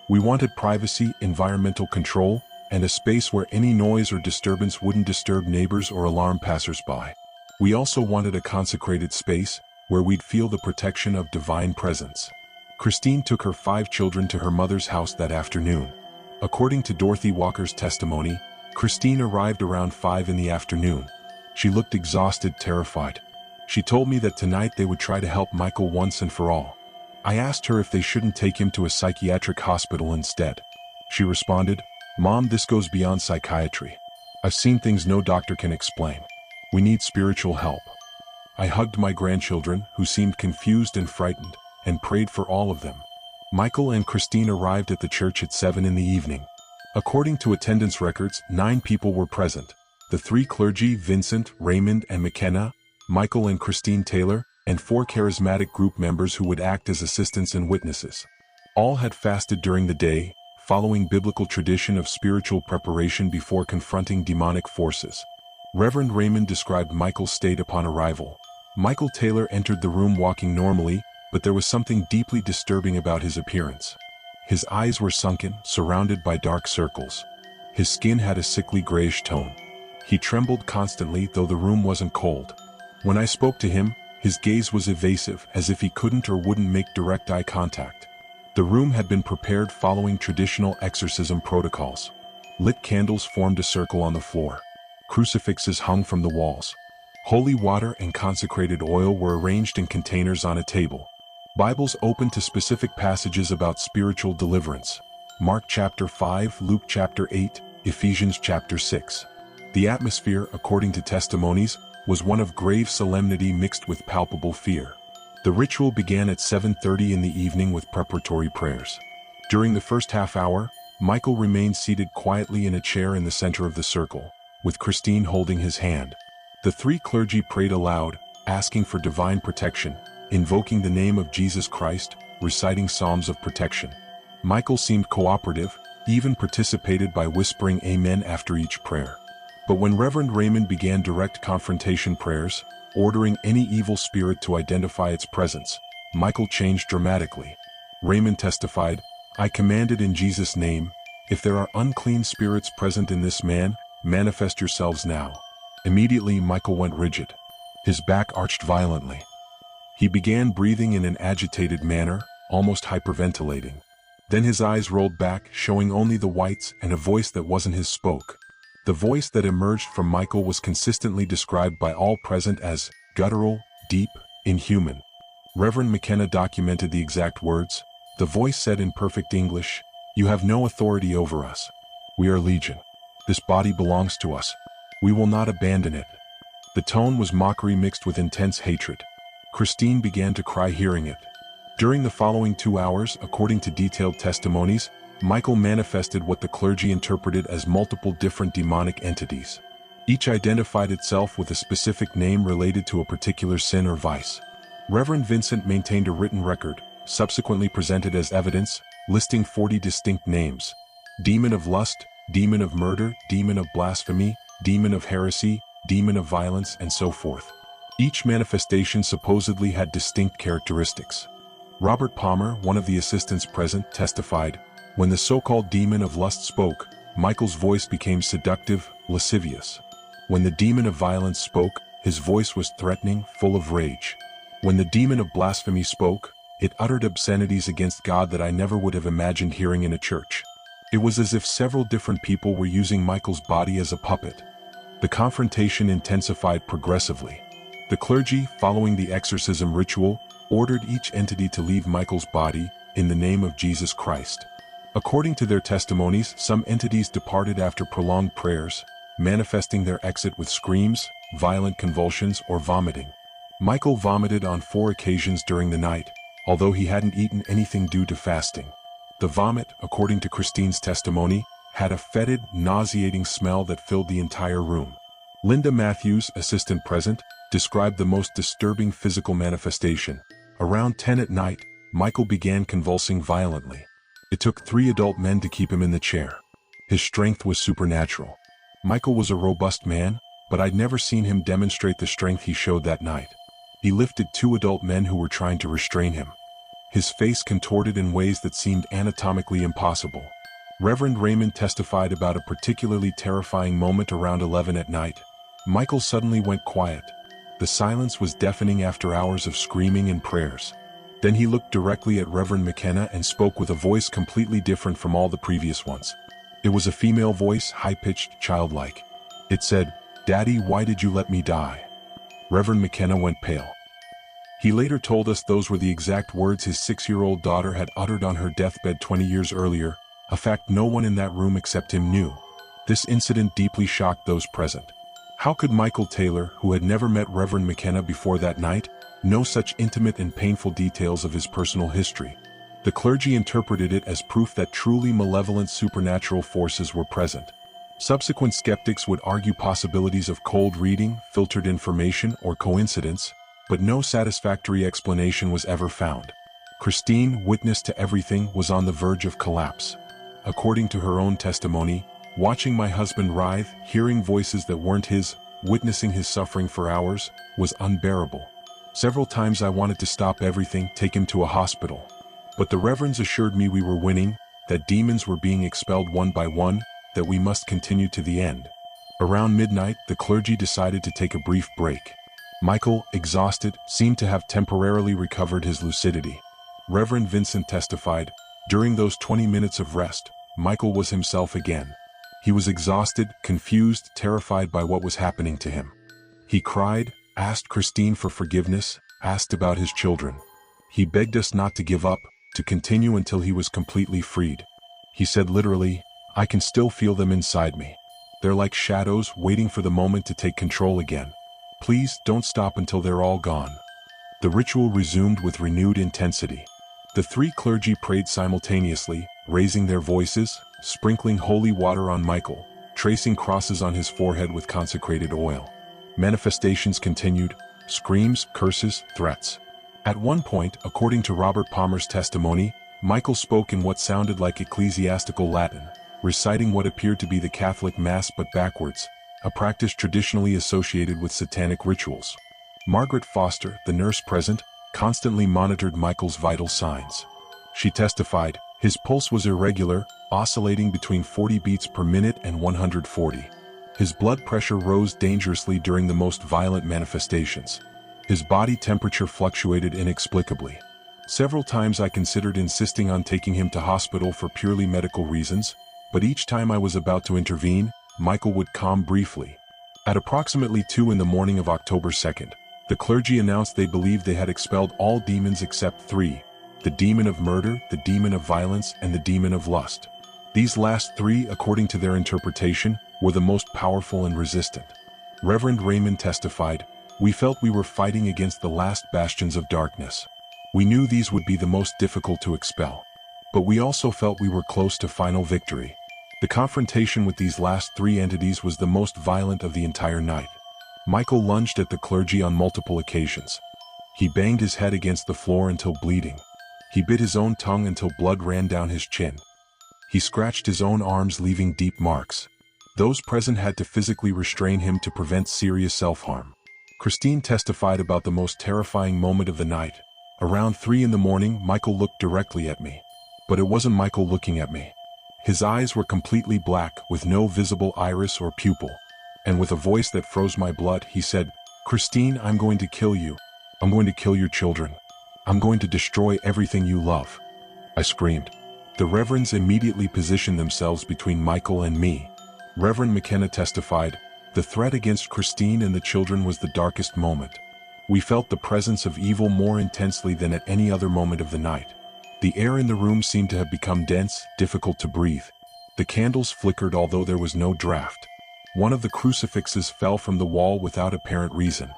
We wanted privacy, environmental control, and a space where any noise or disturbance wouldn't disturb neighbors or alarm passers-by. We also wanted a consecrated space, where we'd feel the protection of divine presence. Christine took her 5 children to her mother's house that afternoon. According to Dorothy Walker's testimony, Christine arrived around 5 in the afternoon. She looked exhausted, terrified. She told me that tonight they would try to help Michael once and for all. I asked her if they shouldn't take him to a psychiatric hospital instead. She responded, "Mom, this goes beyond psychiatry. I've seen things no doctor can explain. We need spiritual help." I hugged my grandchildren, who seemed confused and frightened, and prayed for all of them. Michael and Christine arrived at the church at 7 in the evening. According to attendance records, 9 people were present. The 3 clergy, Vincent, Raymond, and McKenna, Michael and Christine Taylor, and 4 charismatic group members who would act as assistants and witnesses. All had fasted during the day, following biblical tradition of spiritual preparation before confronting demonic forces. Reverend Raymond described Michael's state upon arrival. Michael Taylor entered the room walking normally, but there was something deeply disturbing about his appearance. His eyes were sunken, surrounded by dark circles. His skin had a sickly grayish tone. He trembled constantly, though the room wasn't cold. When I spoke to him, his gaze was evasive, as if he couldn't or wouldn't make direct eye contact. The room had been prepared following traditional exorcism protocols. Lit candles formed a circle on the floor. Crucifixes hung from the walls. Holy water and consecrated oil were arranged in containers on a table. Bibles open to specific passages about spiritual deliverance. Mark chapter 5, Luke chapter 8, Ephesians chapter 6. The atmosphere, according to testimonies, was one of grave solemnity mixed with palpable fear. The ritual began at 7:30 in the evening with preparatory prayers. During the first half hour, Michael remained seated quietly in a chair in the center of the circle, with Christine holding his hand. The 3 clergy prayed aloud, asking for divine protection, invoking the name of Jesus Christ, reciting psalms of protection. Michael seemed cooperative, even participated by whispering amen after each prayer. But when Reverend Raymond began direct confrontation prayers, ordering any evil spirit to identify its presence, Michael changed dramatically. Raymond testified, "I commanded in Jesus' name, if there are unclean spirits present in this man, manifest yourselves now." Immediately Michael went rigid. His back arched violently. He began breathing in an agitated manner, almost hyperventilating. Then his eyes rolled back, showing only the whites, and a voice that wasn't his spoke. The voice that emerged from Michael was consistently described by all present as guttural, deep, inhuman. Reverend McKenna documented the exact words. The voice said in perfect English, "You have no authority over us. We are legion. This body belongs to us. We will not abandon it." The tone was mockery mixed with intense hatred. Christine began to cry hearing it. During the following 2 hours, according to detailed testimonies, Michael manifested what the clergy interpreted as multiple different demonic entities. Each identified itself with a specific name related to a particular sin or vice. Reverend Vincent maintained a written record, subsequently presented as evidence, listing 40 distinct names: demon of lust, demon of murder, demon of blasphemy, demon of heresy, demon of violence, and so forth. Each manifestation supposedly had distinct characteristics. Robert Palmer, one of the assistants present, testified, "When the so-called demon of lust spoke, Michael's voice became seductive, lascivious. When the demon of violence spoke, his voice was threatening, full of rage. When the demon of blasphemy spoke, it uttered obscenities against God that I never would have imagined hearing in a church." It was as if several different people were using Michael's body as a puppet. The confrontation intensified progressively. The clergy, following the exorcism ritual, ordered each entity to leave Michael's body, in the name of Jesus Christ. According to their testimonies, some entities departed after prolonged prayers, manifesting their exit with screams, violent convulsions, or vomiting. Michael vomited on 4 occasions during the night, although he hadn't eaten anything due to fasting. The vomit, according to Christine's testimony, had a fetid, nauseating smell that filled the entire room. Linda Matthews, assistant present, described the most disturbing physical manifestation. Around 10 at night, Michael began convulsing violently. It took 3 adult men to keep him in the chair. His strength was supernatural. Michael was a robust man, but I'd never seen him demonstrate the strength he showed that night. He lifted 2 adult men who were trying to restrain him. His face contorted in ways that seemed anatomically impossible. Reverend Raymond testified about a particularly terrifying moment around 11 at night. Michael suddenly went quiet. The silence was deafening after hours of screaming and prayers. Then he looked directly at Reverend McKenna and spoke with a voice completely different from all the previous ones. It was a female voice, high-pitched, childlike. It said, "Daddy, why did you let me die?" Reverend McKenna went pale. He later told us those were the exact words his 6-year-old daughter had uttered on her deathbed 20 years earlier, a fact no one in that room except him knew. This incident deeply shocked those present. How could Michael Taylor, who had never met Reverend McKenna before that night, know such intimate and painful details of his personal history? The clergy interpreted it as proof that truly malevolent supernatural forces were present. Subsequent skeptics would argue possibilities of cold reading, filtered information, or coincidence, but no satisfactory explanation was ever found. Christine, witness to everything, was on the verge of collapse. According to her own testimony, watching my husband writhe, hearing voices that weren't his, witnessing his suffering for hours, was unbearable. Several times I wanted to stop everything, take him to a hospital. But the reverends assured me we were winning, that demons were being expelled one by one, that we must continue to the end. Around midnight, the clergy decided to take a brief break. Michael, exhausted, seemed to have temporarily recovered his lucidity. Reverend Vincent testified, during those 20 minutes of rest, Michael was himself again. He was exhausted, confused, terrified by what was happening to him. He cried, asked Christine for forgiveness, asked about his children. He begged us not to give up, to continue until he was completely freed. He said literally, "I can still feel them inside me. They're like shadows waiting for the moment to take control again. Please don't stop until they're all gone." The ritual resumed with renewed intensity. The 3 clergy prayed simultaneously, raising their voices, sprinkling holy water on Michael, tracing crosses on his forehead with consecrated oil. Manifestations continued, screams, curses, threats. At one point, according to Robert Palmer's testimony, Michael spoke in what sounded like ecclesiastical Latin, reciting what appeared to be the Catholic Mass but backwards, a practice traditionally associated with satanic rituals. Margaret Foster, the nurse present, constantly monitored Michael's vital signs. She testified, his pulse was irregular, oscillating between 40 beats per minute and 140. His blood pressure rose dangerously during the most violent manifestations. His body temperature fluctuated inexplicably. Several times I considered insisting on taking him to hospital for purely medical reasons, but each time I was about to intervene, Michael would calm briefly. At approximately 2 in the morning of October 2nd, the clergy announced they believed they had expelled all demons except 3, the demon of murder, the demon of violence, and the demon of lust. These last 3, according to their interpretation, were the most powerful and resistant. Reverend Raymond testified, "We felt we were fighting against the last bastions of darkness. We knew these would be the most difficult to expel. But we also felt we were close to final victory." The confrontation with these last 3 entities was the most violent of the entire night. Michael lunged at the clergy on multiple occasions. He banged his head against the floor until bleeding. He bit his own tongue until blood ran down his chin. He scratched his own arms, leaving deep marks. Those present had to physically restrain him to prevent serious self-harm. Christine testified about the most terrifying moment of the night. Around 3 in the morning, Michael looked directly at me. But it wasn't Michael looking at me. His eyes were completely black, with no visible iris or pupil. And with a voice that froze my blood, he said, "Christine, I'm going to kill you. I'm going to kill your children. I'm going to destroy everything you love." I screamed. The reverends immediately positioned themselves between Michael and me. Reverend McKenna testified, "The threat against Christine and the children was the darkest moment. We felt the presence of evil more intensely than at any other moment of the night. The air in the room seemed to have become dense, difficult to breathe. The candles flickered although there was no draft. One of the crucifixes fell from the wall without apparent reason.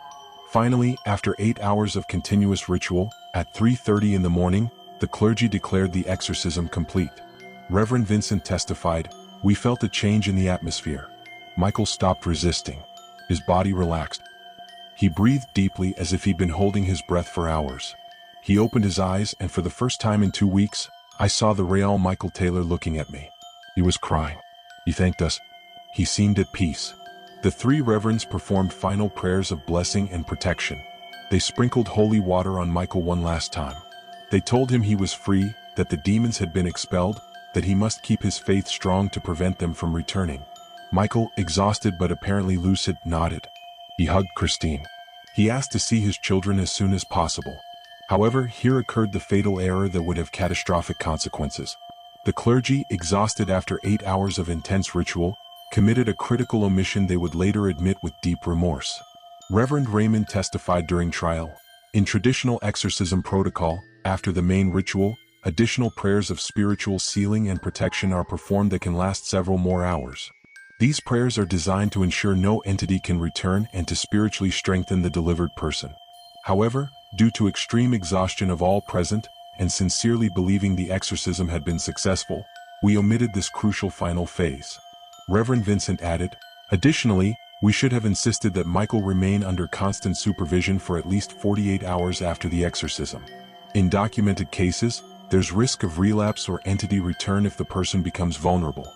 Finally, after 8 hours of continuous ritual, at 3:30 in the morning, the clergy declared the exorcism complete. Reverend Vincent testified, "We felt a change in the atmosphere." Michael stopped resisting. His body relaxed. He breathed deeply as if he'd been holding his breath for hours. He opened his eyes, and for the first time in 2 weeks, I saw the real Michael Taylor looking at me. He was crying. He thanked us. He seemed at peace. The 3 reverends performed final prayers of blessing and protection. They sprinkled holy water on Michael one last time. They told him he was free, that the demons had been expelled, that he must keep his faith strong to prevent them from returning. Michael, exhausted but apparently lucid, nodded. He hugged Christine. He asked to see his children as soon as possible. However, here occurred the fatal error that would have catastrophic consequences. The clergy, exhausted after 8 hours of intense ritual, committed a critical omission they would later admit with deep remorse. Reverend Raymond testified during trial. In traditional exorcism protocol, after the main ritual, additional prayers of spiritual sealing and protection are performed that can last several more hours. These prayers are designed to ensure no entity can return and to spiritually strengthen the delivered person. However, due to extreme exhaustion of all present, and sincerely believing the exorcism had been successful, we omitted this crucial final phase. Reverend Vincent added, "Additionally, we should have insisted that Michael remain under constant supervision for at least 48 hours after the exorcism. In documented cases, there's risk of relapse or entity return if the person becomes vulnerable.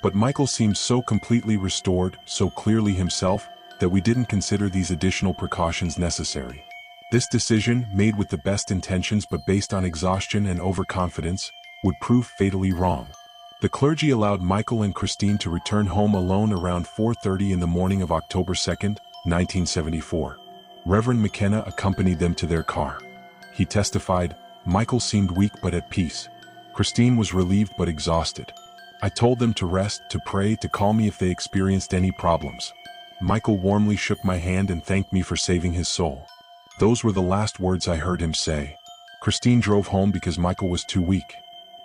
But Michael seemed so completely restored, so clearly himself, that we didn't consider these additional precautions necessary. This decision, made with the best intentions but based on exhaustion and overconfidence, would prove fatally wrong." The clergy allowed Michael and Christine to return home alone around 4:30 in the morning of October 2, 1974. Reverend McKenna accompanied them to their car. He testified, "Michael seemed weak but at peace. Christine was relieved but exhausted. I told them to rest, to pray, to call me if they experienced any problems. Michael warmly shook my hand and thanked me for saving his soul. Those were the last words I heard him say." Christine drove home because Michael was too weak.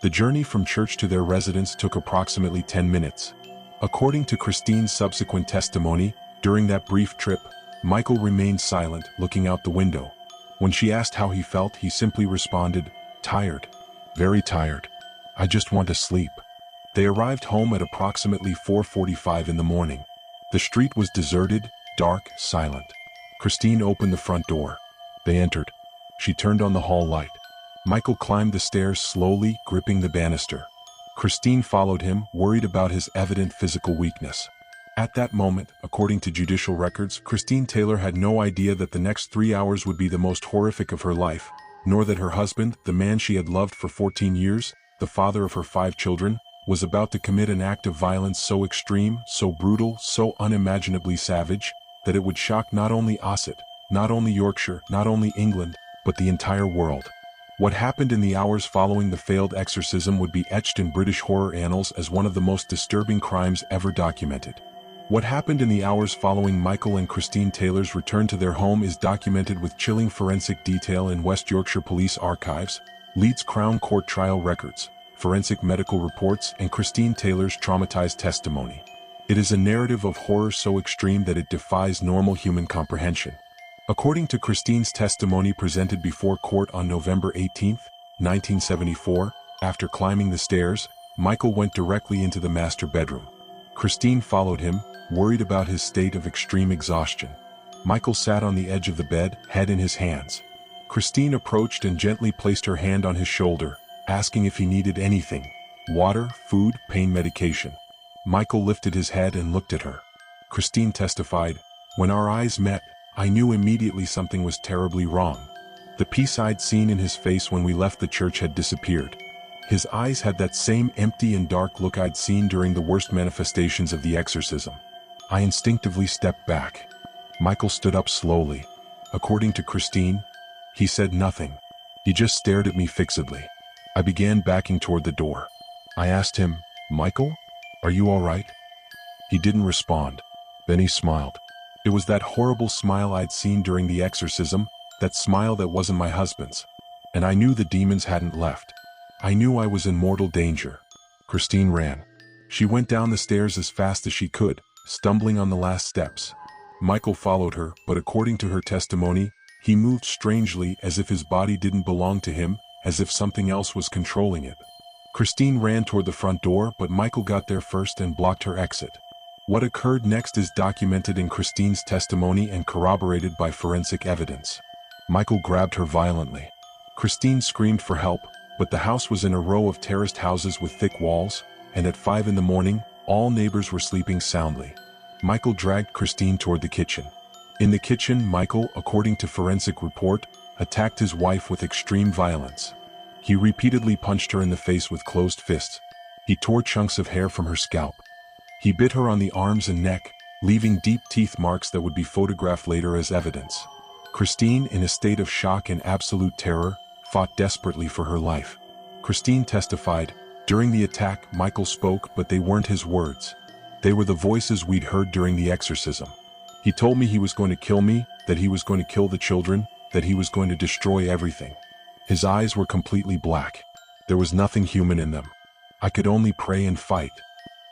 The journey from church to their residence took approximately 10 minutes. According to Christine's subsequent testimony, during that brief trip, Michael remained silent, looking out the window. When she asked how he felt, he simply responded, "Tired. Very tired. I just want to sleep." They arrived home at approximately 4:45 in the morning. The street was deserted, dark, silent. Christine opened the front door. They entered. She turned on the hall light. Michael climbed the stairs slowly, gripping the banister. Christine followed him, worried about his evident physical weakness. At that moment, according to judicial records, Christine Taylor had no idea that the next 3 hours would be the most horrific of her life, nor that her husband, the man she had loved for 14 years, the father of her 5 children, was about to commit an act of violence so extreme, so brutal, so unimaginably savage, that it would shock not only Ossett, not only Yorkshire, not only England, but the entire world. What happened in the hours following the failed exorcism would be etched in British horror annals as one of the most disturbing crimes ever documented. What happened in the hours following Michael and Christine Taylor's return to their home is documented with chilling forensic detail in West Yorkshire Police Archives, Leeds Crown Court trial records, forensic medical reports, and Christine Taylor's traumatized testimony. It is a narrative of horror so extreme that it defies normal human comprehension. According to Christine's testimony presented before court on November 18, 1974, after climbing the stairs, Michael went directly into the master bedroom. Christine followed him, worried about his state of extreme exhaustion. Michael sat on the edge of the bed, head in his hands. Christine approached and gently placed her hand on his shoulder, asking if he needed anything: water, food, pain medication. Michael lifted his head and looked at her. Christine testified, "When our eyes met, I knew immediately something was terribly wrong. The peace I'd seen in his face when we left the church had disappeared. His eyes had that same empty and dark look I'd seen during the worst manifestations of the exorcism. I instinctively stepped back. Michael stood up slowly. According to Christine, he said nothing. He just stared at me fixedly. I began backing toward the door. I asked him, 'Michael, are you all right?' He didn't respond. Then he smiled. It was that horrible smile I'd seen during the exorcism, that smile that wasn't my husband's. And I knew the demons hadn't left. I knew I was in mortal danger. Christine ran. She went down the stairs as fast as she could, stumbling on the last steps. Michael followed her, but according to her testimony, he moved strangely as if his body didn't belong to him, as if something else was controlling it. Christine ran toward the front door, but Michael got there first and blocked her exit. What occurred next is documented in Christine's testimony and corroborated by forensic evidence. Michael grabbed her violently. Christine screamed for help, but the house was in a row of terraced houses with thick walls, and at 5 in the morning, all neighbors were sleeping soundly. Michael dragged Christine toward the kitchen. In the kitchen, Michael, according to forensic report, attacked his wife with extreme violence. He repeatedly punched her in the face with closed fists. He tore chunks of hair from her scalp. He bit her on the arms and neck, leaving deep teeth marks that would be photographed later as evidence. Christine, in a state of shock and absolute terror, fought desperately for her life. Christine testified, "During the attack, Michael spoke, but they weren't his words. They were the voices we'd heard during the exorcism. He told me he was going to kill me, that he was going to kill the children, that he was going to destroy everything. His eyes were completely black. There was nothing human in them. I could only pray and fight."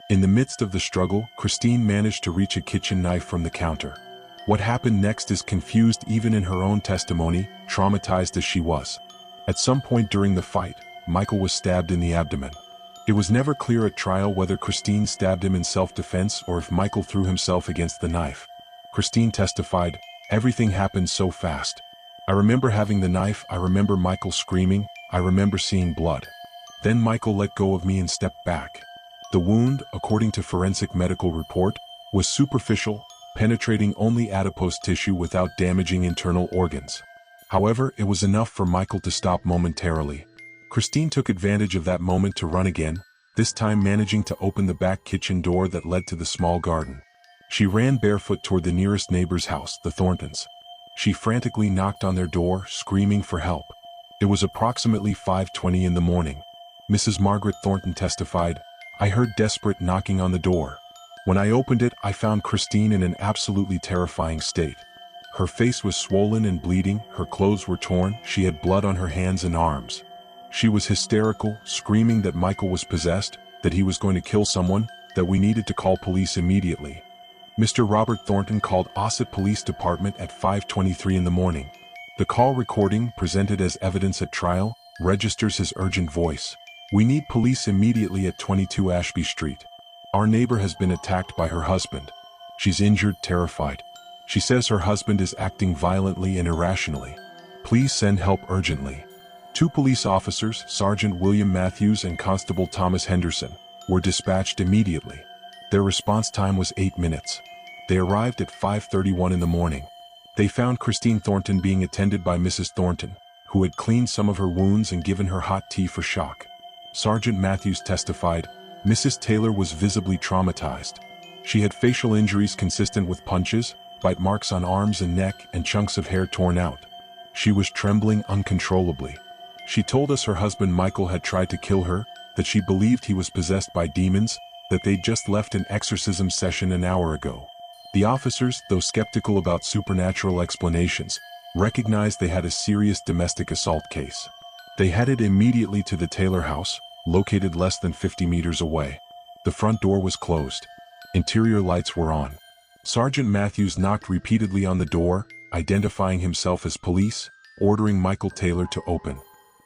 In the midst of the struggle, Christine managed to reach a kitchen knife from the counter. What happened next is confused even in her own testimony, traumatized as she was. At some point during the fight, Michael was stabbed in the abdomen. It was never clear at trial whether Christine stabbed him in self-defense or if Michael threw himself against the knife. Christine testified, "Everything happened so fast. I remember having the knife, I remember Michael screaming, I remember seeing blood. Then Michael let go of me and stepped back." The wound, according to forensic medical report, was superficial, penetrating only adipose tissue without damaging internal organs. However, it was enough for Michael to stop momentarily. Christine took advantage of that moment to run again, this time managing to open the back kitchen door that led to the small garden. She ran barefoot toward the nearest neighbor's house, the Thorntons. She frantically knocked on their door, screaming for help. It was approximately 5:20 in the morning. Mrs. Margaret Thornton testified, "I heard desperate knocking on the door. When I opened it, I found Christine in an absolutely terrifying state. Her face was swollen and bleeding, her clothes were torn, she had blood on her hands and arms. She was hysterical, screaming that Michael was possessed, that he was going to kill someone, that we needed to call police immediately." Mr. Robert Thornton called Ossett Police Department at 5:23 in the morning. The call recording, presented as evidence at trial, registers his urgent voice. "We need police immediately at 22 Ashby Street. Our neighbor has been attacked by her husband. She's injured, terrified. She says her husband is acting violently and irrationally. Please send help urgently." 2 police officers, Sergeant William Matthews and Constable Thomas Henderson, were dispatched immediately. Their response time was 8 minutes. They arrived at 5:31 in the morning. They found Christine Thornton being attended by Mrs. Thornton, who had cleaned some of her wounds and given her hot tea for shock. Sergeant Matthews testified, "Mrs. Taylor was visibly traumatized. She had facial injuries consistent with punches, bite marks on arms and neck, and chunks of hair torn out. She was trembling uncontrollably. She told us her husband Michael had tried to kill her, that she believed he was possessed by demons, that they'd just left an exorcism session an hour ago." The officers, though skeptical about supernatural explanations, recognized they had a serious domestic assault case. They headed immediately to the Taylor house, located less than 50 meters away. The front door was closed. Interior lights were on. Sergeant Matthews knocked repeatedly on the door, identifying himself as police, ordering Michael Taylor to open.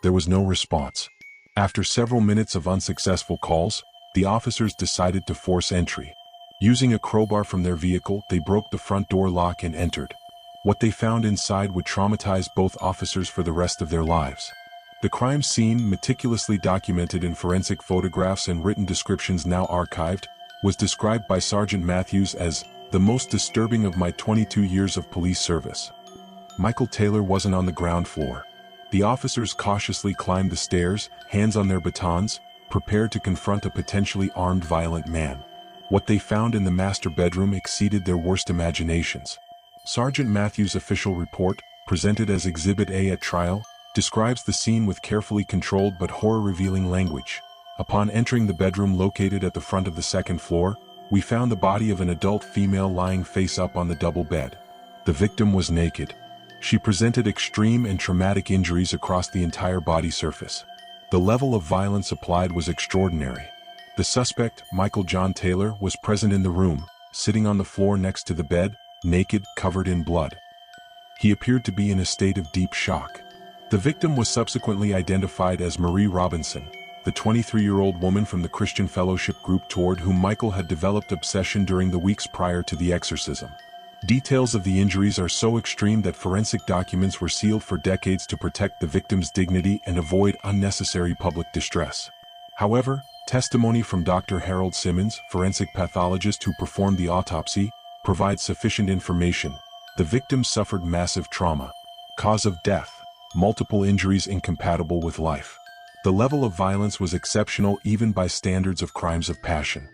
There was no response. After several minutes of unsuccessful calls, the officers decided to force entry. Using a crowbar from their vehicle, they broke the front door lock and entered. What they found inside would traumatize both officers for the rest of their lives. The crime scene, meticulously documented in forensic photographs and written descriptions now archived, was described by Sergeant Matthews as the most disturbing of my 22 years of police service. Michael Taylor wasn't on the ground floor. The officers cautiously climbed the stairs, hands on their batons, prepared to confront a potentially armed violent man. What they found in the master bedroom exceeded their worst imaginations. Sergeant Matthews' official report, presented as Exhibit A at trial, describes the scene with carefully controlled but horror-revealing language. Upon entering the bedroom located at the front of the second floor, we found the body of an adult female lying face up on the double bed. The victim was naked. She presented extreme and traumatic injuries across the entire body surface. The level of violence applied was extraordinary. The suspect, Michael John Taylor, was present in the room, sitting on the floor next to the bed, naked, covered in blood. He appeared to be in a state of deep shock. The victim was subsequently identified as Marie Robinson, the 23-year-old woman from the Christian Fellowship group toward whom Michael had developed obsession during the weeks prior to the exorcism. Details of the injuries are so extreme that forensic documents were sealed for decades to protect the victim's dignity and avoid unnecessary public distress. However, testimony from Dr. Harold Simmons, forensic pathologist who performed the autopsy, provides sufficient information. The victim suffered massive trauma. Cause of death: multiple injuries incompatible with life. The level of violence was exceptional even by standards of crimes of passion.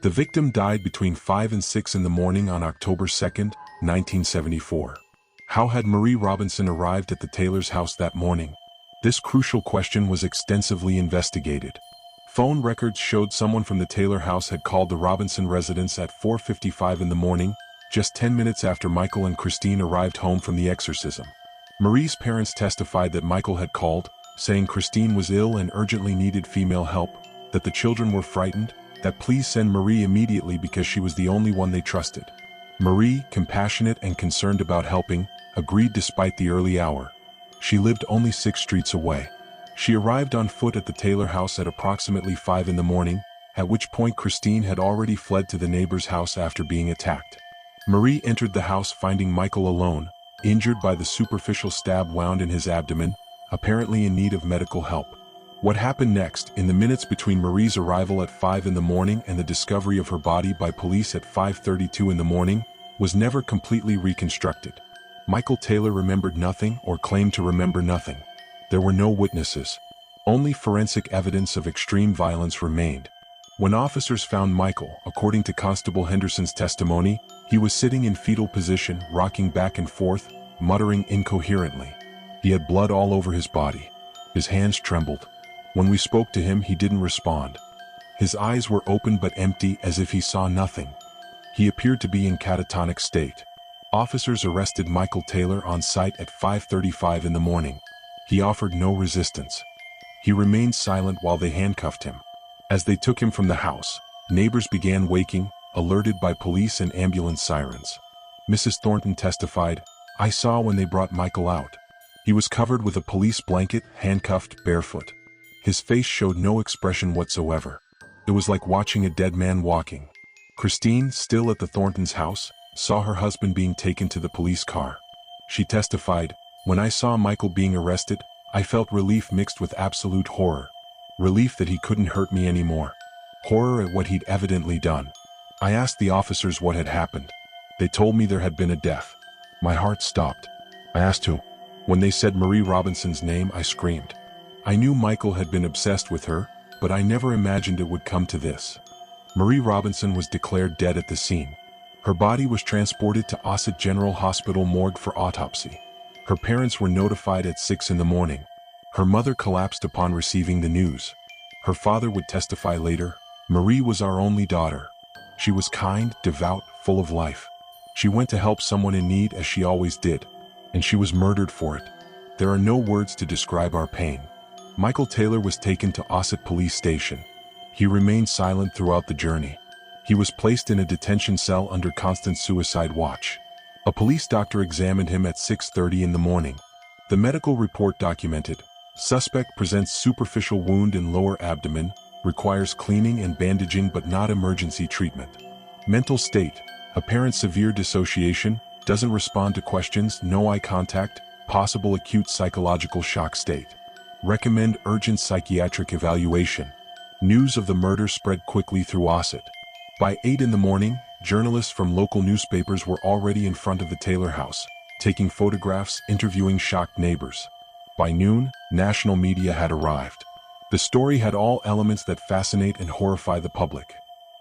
The victim died between 5 and 6 in the morning on October 2, 1974. How had Marie Robinson arrived at the Taylors' house that morning? This crucial question was extensively investigated. Phone records showed someone from the Taylor house had called the Robinson residence at 4:55 in the morning, just 10 minutes after Michael and Christine arrived home from the exorcism. Marie's parents testified that Michael had called, saying Christine was ill and urgently needed female help, that the children were frightened, that please send Marie immediately because she was the only one they trusted. Marie, compassionate and concerned about helping, agreed despite the early hour. She lived only 6 streets away. She arrived on foot at the Taylor house at approximately 5 in the morning, at which point Christine had already fled to the neighbor's house after being attacked. Marie entered the house finding Michael alone, injured by the superficial stab wound in his abdomen, apparently in need of medical help. What happened next, in the minutes between Marie's arrival at 5 in the morning and the discovery of her body by police at 5:32 in the morning, was never completely reconstructed. Michael Taylor remembered nothing or claimed to remember nothing. There were no witnesses. Only forensic evidence of extreme violence remained. When officers found Michael, according to Constable Henderson's testimony, he was sitting in fetal position, rocking back and forth, muttering incoherently. He had blood all over his body. His hands trembled. When we spoke to him, he didn't respond. His eyes were open but empty, as if he saw nothing. He appeared to be in catatonic state. Officers arrested Michael Taylor on site at 5:35 in the morning. He offered no resistance. He remained silent while they handcuffed him. As they took him from the house, neighbors began waking, alerted by police and ambulance sirens. Mrs. Thornton testified, "I saw when they brought Michael out. He was covered with a police blanket, handcuffed, barefoot. His face showed no expression whatsoever. It was like watching a dead man walking." Christine, still at the Thorntons' house, saw her husband being taken to the police car. She testified, "When I saw Michael being arrested, I felt relief mixed with absolute horror. Relief that he couldn't hurt me anymore. Horror at what he'd evidently done. I asked the officers what had happened. They told me there had been a death. My heart stopped. I asked who. When they said Marie Robinson's name, I screamed. I knew Michael had been obsessed with her, but I never imagined it would come to this." Marie Robinson was declared dead at the scene. Her body was transported to Ossett General Hospital morgue for autopsy. Her parents were notified at 6 in the morning. Her mother collapsed upon receiving the news. Her father would testify later, "Marie was our only daughter. She was kind, devout, full of life. She went to help someone in need as she always did, and she was murdered for it. There are no words to describe our pain." Michael Taylor was taken to Ossett Police Station. He remained silent throughout the journey. He was placed in a detention cell under constant suicide watch. A police doctor examined him at 6:30 in the morning. The medical report documented, "Suspect presents superficial wound in lower abdomen, requires cleaning and bandaging but not emergency treatment. Mental state, apparent severe dissociation, doesn't respond to questions, no eye contact, possible acute psychological shock state. Recommend urgent psychiatric evaluation." News of the murder spread quickly through Ossett. By 8 in the morning, journalists from local newspapers were already in front of the Taylor house, taking photographs, interviewing shocked neighbors. By noon, national media had arrived. The story had all elements that fascinate and horrify the public.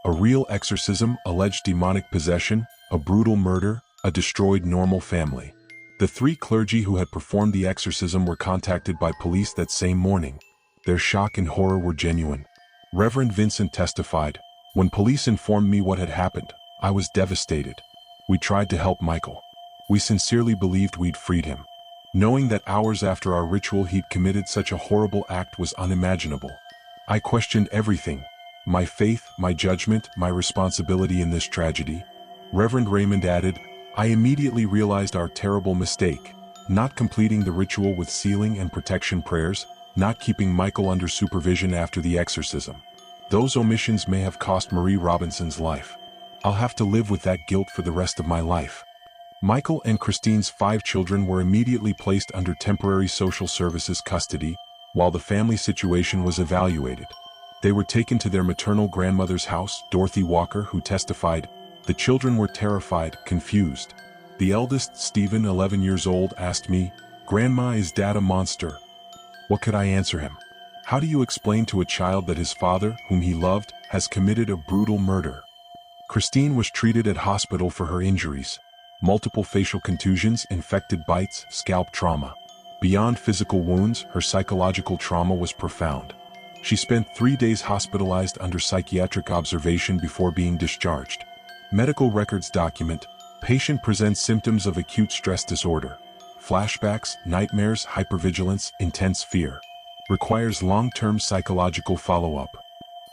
A real exorcism, alleged demonic possession, a brutal murder, a destroyed normal family. The 3 clergy who had performed the exorcism were contacted by police that same morning. Their shock and horror were genuine. Reverend Vincent testified, "When police informed me what had happened, I was devastated. We tried to help Michael. We sincerely believed we'd freed him. Knowing that hours after our ritual he'd committed such a horrible act was unimaginable. I questioned everything. My faith, my judgment, my responsibility in this tragedy. Reverend Raymond added, I immediately realized our terrible mistake. Not completing the ritual with sealing and protection prayers, not keeping Michael under supervision after the exorcism. Those omissions may have cost Marie Robinson's life. I'll have to live with that guilt for the rest of my life. Michael and Christine's 5 children were immediately placed under temporary social services custody, while the family situation was evaluated. They were taken to their maternal grandmother's house, Dorothy Walker, who testified, the children were terrified, confused. The eldest, Stephen, 11 years old, asked me, Grandma, is Dad a monster? What could I answer him? How do you explain to a child that his father, whom he loved, has committed a brutal murder? Christine was treated at hospital for her injuries. Multiple facial contusions, infected bites, scalp trauma. Beyond physical wounds, her psychological trauma was profound. She spent 3 days hospitalized under psychiatric observation before being discharged. Medical records document, patient presents symptoms of acute stress disorder. Flashbacks, nightmares, hypervigilance, intense fear. Requires long-term psychological follow-up.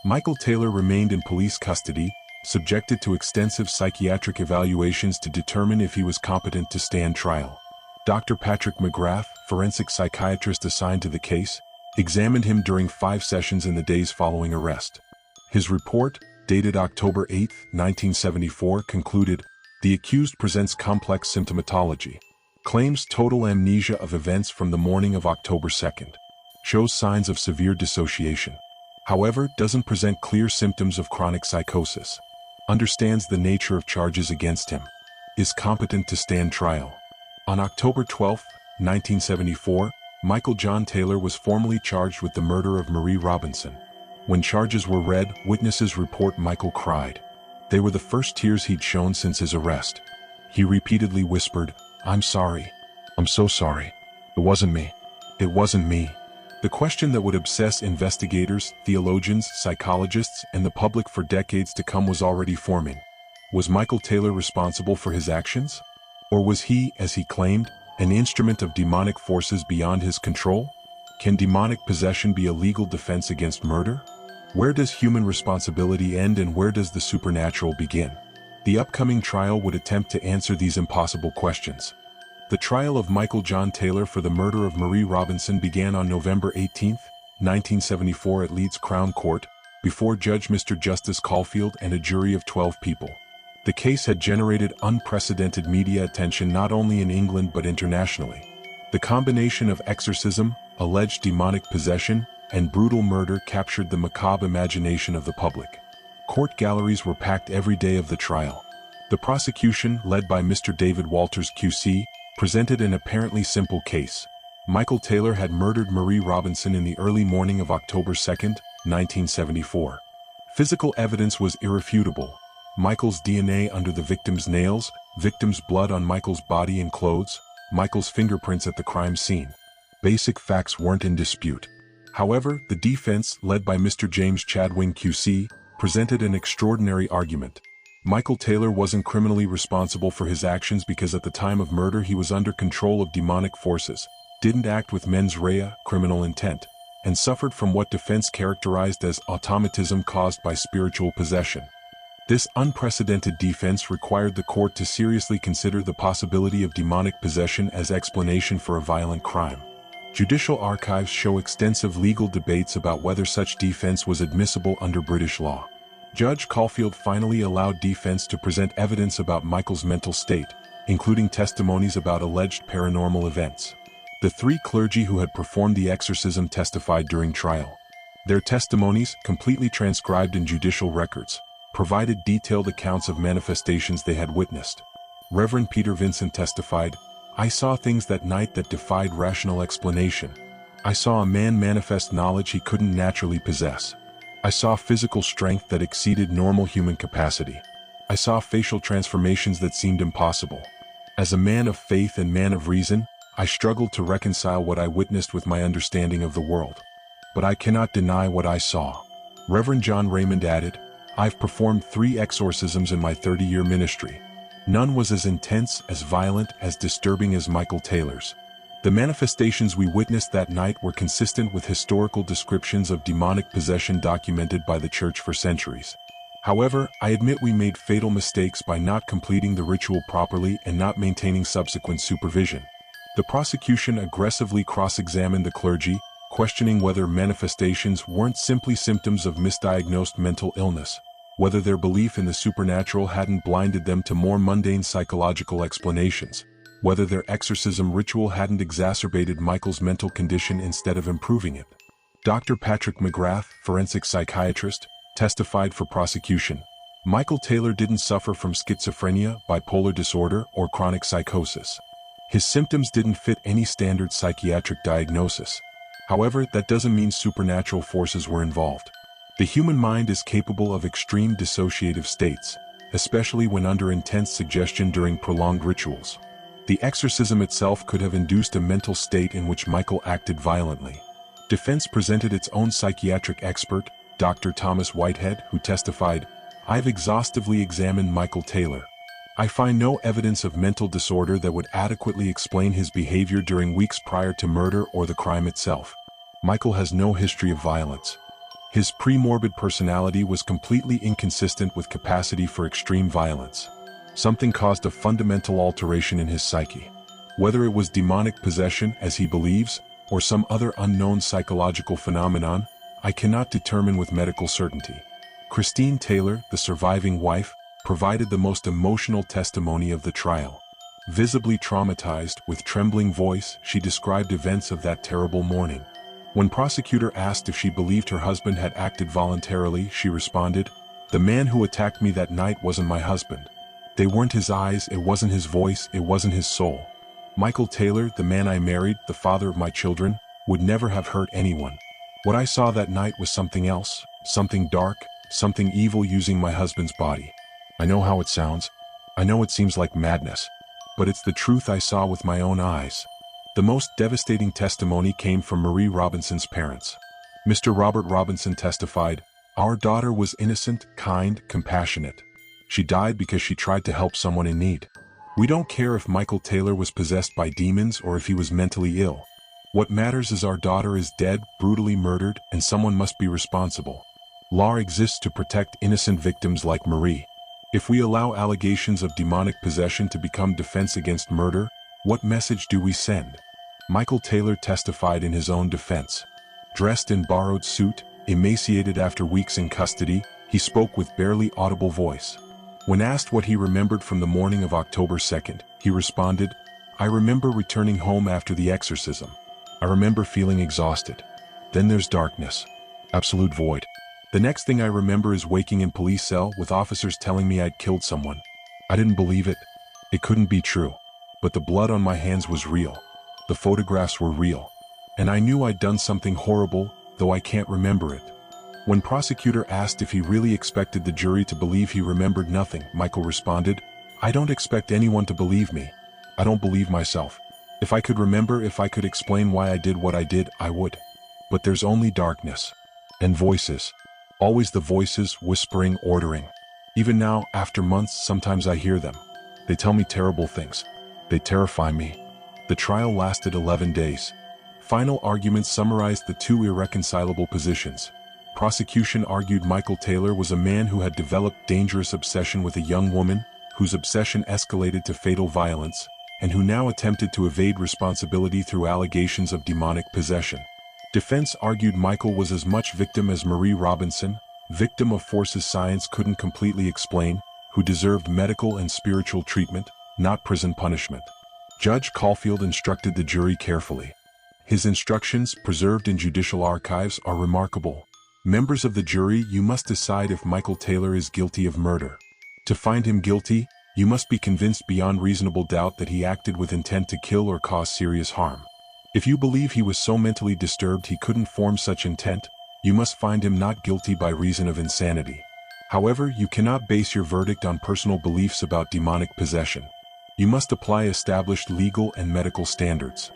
Michael Taylor remained in police custody, subjected to extensive psychiatric evaluations to determine if he was competent to stand trial. Dr. Patrick McGrath, forensic psychiatrist assigned to the case, examined him during 5 sessions in the days following arrest. His report, dated October 8, 1974, concluded, the accused presents complex symptomatology. Claims total amnesia of events from the morning of October 2nd. Shows signs of severe dissociation. However, doesn't present clear symptoms of chronic psychosis. Understands the nature of charges against him. Is competent to stand trial. On October 12, 1974, Michael John Taylor was formally charged with the murder of Marie Robinson. When charges were read, witnesses report Michael cried. They were the first tears he'd shown since his arrest. He repeatedly whispered, I'm sorry. I'm so sorry. It wasn't me. It wasn't me. The question that would obsess investigators, theologians, psychologists, and the public for decades to come was already forming. Was Michael Taylor responsible for his actions? Or was he, as he claimed, an instrument of demonic forces beyond his control? Can demonic possession be a legal defense against murder? Where does human responsibility end and where does the supernatural begin? The upcoming trial would attempt to answer these impossible questions. The trial of Michael John Taylor for the murder of Marie Robinson began on November 18, 1974 at Leeds Crown Court, before Judge Mr. Justice Caulfield and a jury of 12 people. The case had generated unprecedented media attention not only in England but internationally. The combination of exorcism, alleged demonic possession, and brutal murder captured the macabre imagination of the public. Court galleries were packed every day of the trial. The prosecution, led by Mr. David Walters QC, presented an apparently simple case. Michael Taylor had murdered Marie Robinson in the early morning of October 2, 1974. Physical evidence was irrefutable. Michael's DNA under the victim's nails, victim's blood on Michael's body and clothes, Michael's fingerprints at the crime scene. Basic facts weren't in dispute. However, the defense, led by Mr. James Chadwin QC, presented an extraordinary argument. Michael Taylor wasn't criminally responsible for his actions because at the time of murder he was under control of demonic forces, didn't act with mens rea, criminal intent, and suffered from what defense characterized as automatism caused by spiritual possession. This unprecedented defense required the court to seriously consider the possibility of demonic possession as explanation for a violent crime. Judicial archives show extensive legal debates about whether such defense was admissible under British law. Judge Caulfield finally allowed defense to present evidence about Michael's mental state, including testimonies about alleged paranormal events. The 3 clergy who had performed the exorcism testified during trial. Their testimonies, completely transcribed in judicial records, provided detailed accounts of manifestations they had witnessed. Reverend Peter Vincent testified, I saw things that night that defied rational explanation. I saw a man manifest knowledge he couldn't naturally possess. I saw physical strength that exceeded normal human capacity. I saw facial transformations that seemed impossible. As a man of faith and man of reason, I struggled to reconcile what I witnessed with my understanding of the world. But I cannot deny what I saw. Reverend John Raymond added, I've performed 3 exorcisms in my 30-year ministry. None was as intense, as violent, as disturbing as Michael Taylor's. The manifestations we witnessed that night were consistent with historical descriptions of demonic possession documented by the Church for centuries. However, I admit we made fatal mistakes by not completing the ritual properly and not maintaining subsequent supervision. The prosecution aggressively cross-examined the clergy, questioning whether manifestations weren't simply symptoms of misdiagnosed mental illness, whether their belief in the supernatural hadn't blinded them to more mundane psychological explanations, whether their exorcism ritual hadn't exacerbated Michael's mental condition instead of improving it. Dr. Patrick McGrath, forensic psychiatrist, testified for prosecution. Michael Taylor didn't suffer from schizophrenia, bipolar disorder, or chronic psychosis. His symptoms didn't fit any standard psychiatric diagnosis. However, that doesn't mean supernatural forces were involved. The human mind is capable of extreme dissociative states, especially when under intense suggestion during prolonged rituals. The exorcism itself could have induced a mental state in which Michael acted violently. Defense presented its own psychiatric expert, Dr. Thomas Whitehead, who testified, "I've exhaustively examined Michael Taylor. I find no evidence of mental disorder that would adequately explain his behavior during weeks prior to murder or the crime itself. Michael has no history of violence. His pre-morbid personality was completely inconsistent with capacity for extreme violence. Something caused a fundamental alteration in his psyche. Whether it was demonic possession, as he believes, or some other unknown psychological phenomenon, I cannot determine with medical certainty." Christine Taylor, the surviving wife, provided the most emotional testimony of the trial. Visibly traumatized, with trembling voice, she described events of that terrible morning. When prosecutor asked if she believed her husband had acted voluntarily, she responded, "The man who attacked me that night wasn't my husband. They weren't his eyes, it wasn't his voice, it wasn't his soul. Michael Taylor, the man I married, the father of my children, would never have hurt anyone. What I saw that night was something else, something dark, something evil using my husband's body. I know how it sounds. I know it seems like madness. But it's the truth I saw with my own eyes." The most devastating testimony came from Marie Robinson's parents. Mr. Robert Robinson testified, "Our daughter was innocent, kind, compassionate. She died because she tried to help someone in need. We don't care if Michael Taylor was possessed by demons or if he was mentally ill. What matters is our daughter is dead, brutally murdered, and someone must be responsible. Law exists to protect innocent victims like Marie. If we allow allegations of demonic possession to become defense against murder, what message do we send?" Michael Taylor testified in his own defense. Dressed in borrowed suit, emaciated after weeks in custody, he spoke with barely audible voice. When asked what he remembered from the morning of October 2nd, he responded, "I remember returning home after the exorcism. I remember feeling exhausted. Then there's darkness. Absolute void. The next thing I remember is waking in police cell with officers telling me I'd killed someone. I didn't believe it. It couldn't be true. But the blood on my hands was real. The photographs were real. And I knew I'd done something horrible, though I can't remember it." When prosecutor asked if he really expected the jury to believe he remembered nothing, Michael responded, "I don't expect anyone to believe me. I don't believe myself. If I could remember, if I could explain why I did what I did, I would. But there's only darkness. And voices. Always the voices, whispering, ordering. Even now, after months, sometimes I hear them. They tell me terrible things. They terrify me." The trial lasted 11 days. Final arguments summarized the two irreconcilable positions. Prosecution argued Michael Taylor was a man who had developed dangerous obsession with a young woman, whose obsession escalated to fatal violence, and who now attempted to evade responsibility through allegations of demonic possession. Defense argued Michael was as much victim as Marie Robinson, victim of forces science couldn't completely explain, who deserved medical and spiritual treatment, not prison punishment. Judge Caulfield instructed the jury carefully. His instructions, preserved in judicial archives, are remarkable. "Members of the jury, you must decide if Michael Taylor is guilty of murder. To find him guilty, you must be convinced beyond reasonable doubt that he acted with intent to kill or cause serious harm. If you believe he was so mentally disturbed he couldn't form such intent, you must find him not guilty by reason of insanity. However, you cannot base your verdict on personal beliefs about demonic possession. You must apply established legal and medical standards."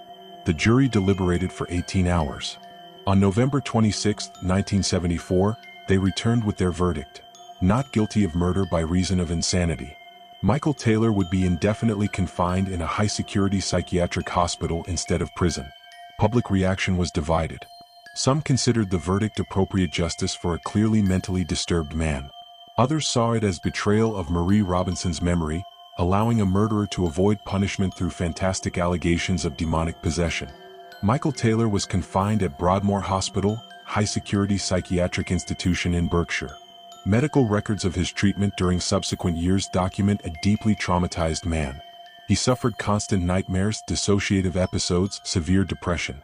The jury deliberated for 18 hours. On November 26, 1974, they returned with their verdict: not guilty of murder by reason of insanity. Michael Taylor would be indefinitely confined in a high-security psychiatric hospital instead of prison. Public reaction was divided. Some considered the verdict appropriate justice for a clearly mentally disturbed man. Others saw it as betrayal of Marie Robinson's memory, allowing a murderer to avoid punishment through fantastic allegations of demonic possession. Michael Taylor was confined at Broadmoor Hospital, high-security psychiatric institution in Berkshire. Medical records of his treatment during subsequent years document a deeply traumatized man. He suffered constant nightmares, dissociative episodes, severe depression.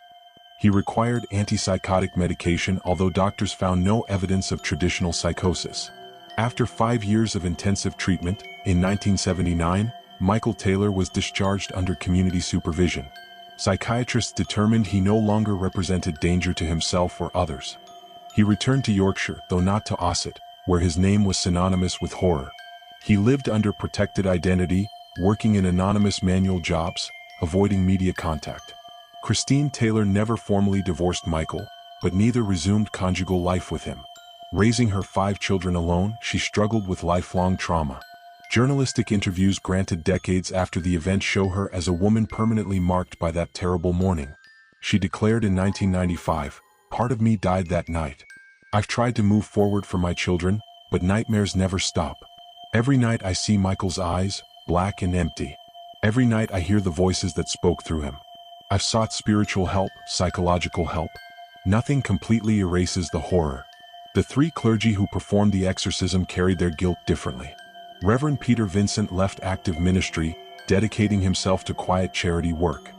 He required antipsychotic medication, although doctors found no evidence of traditional psychosis. After 5 years of intensive treatment, in 1979, Michael Taylor was discharged under community supervision. Psychiatrists determined he no longer represented danger to himself or others. He returned to Yorkshire, though not to Ossett, where his name was synonymous with horror. He lived under protected identity, working in anonymous manual jobs, avoiding media contact. Christine Taylor never formally divorced Michael, but neither resumed conjugal life with him. Raising her 5 children alone, she struggled with lifelong trauma. Journalistic interviews granted decades after the event show her as a woman permanently marked by that terrible morning. She declared in 1995, "Part of me died that night. I've tried to move forward for my children, but nightmares never stop. Every night I see Michael's eyes, black and empty. Every night I hear the voices that spoke through him. I've sought spiritual help, psychological help. Nothing completely erases the horror." The 3 clergy who performed the exorcism carried their guilt differently. Reverend Peter Vincent left active ministry, dedicating himself to quiet charity work.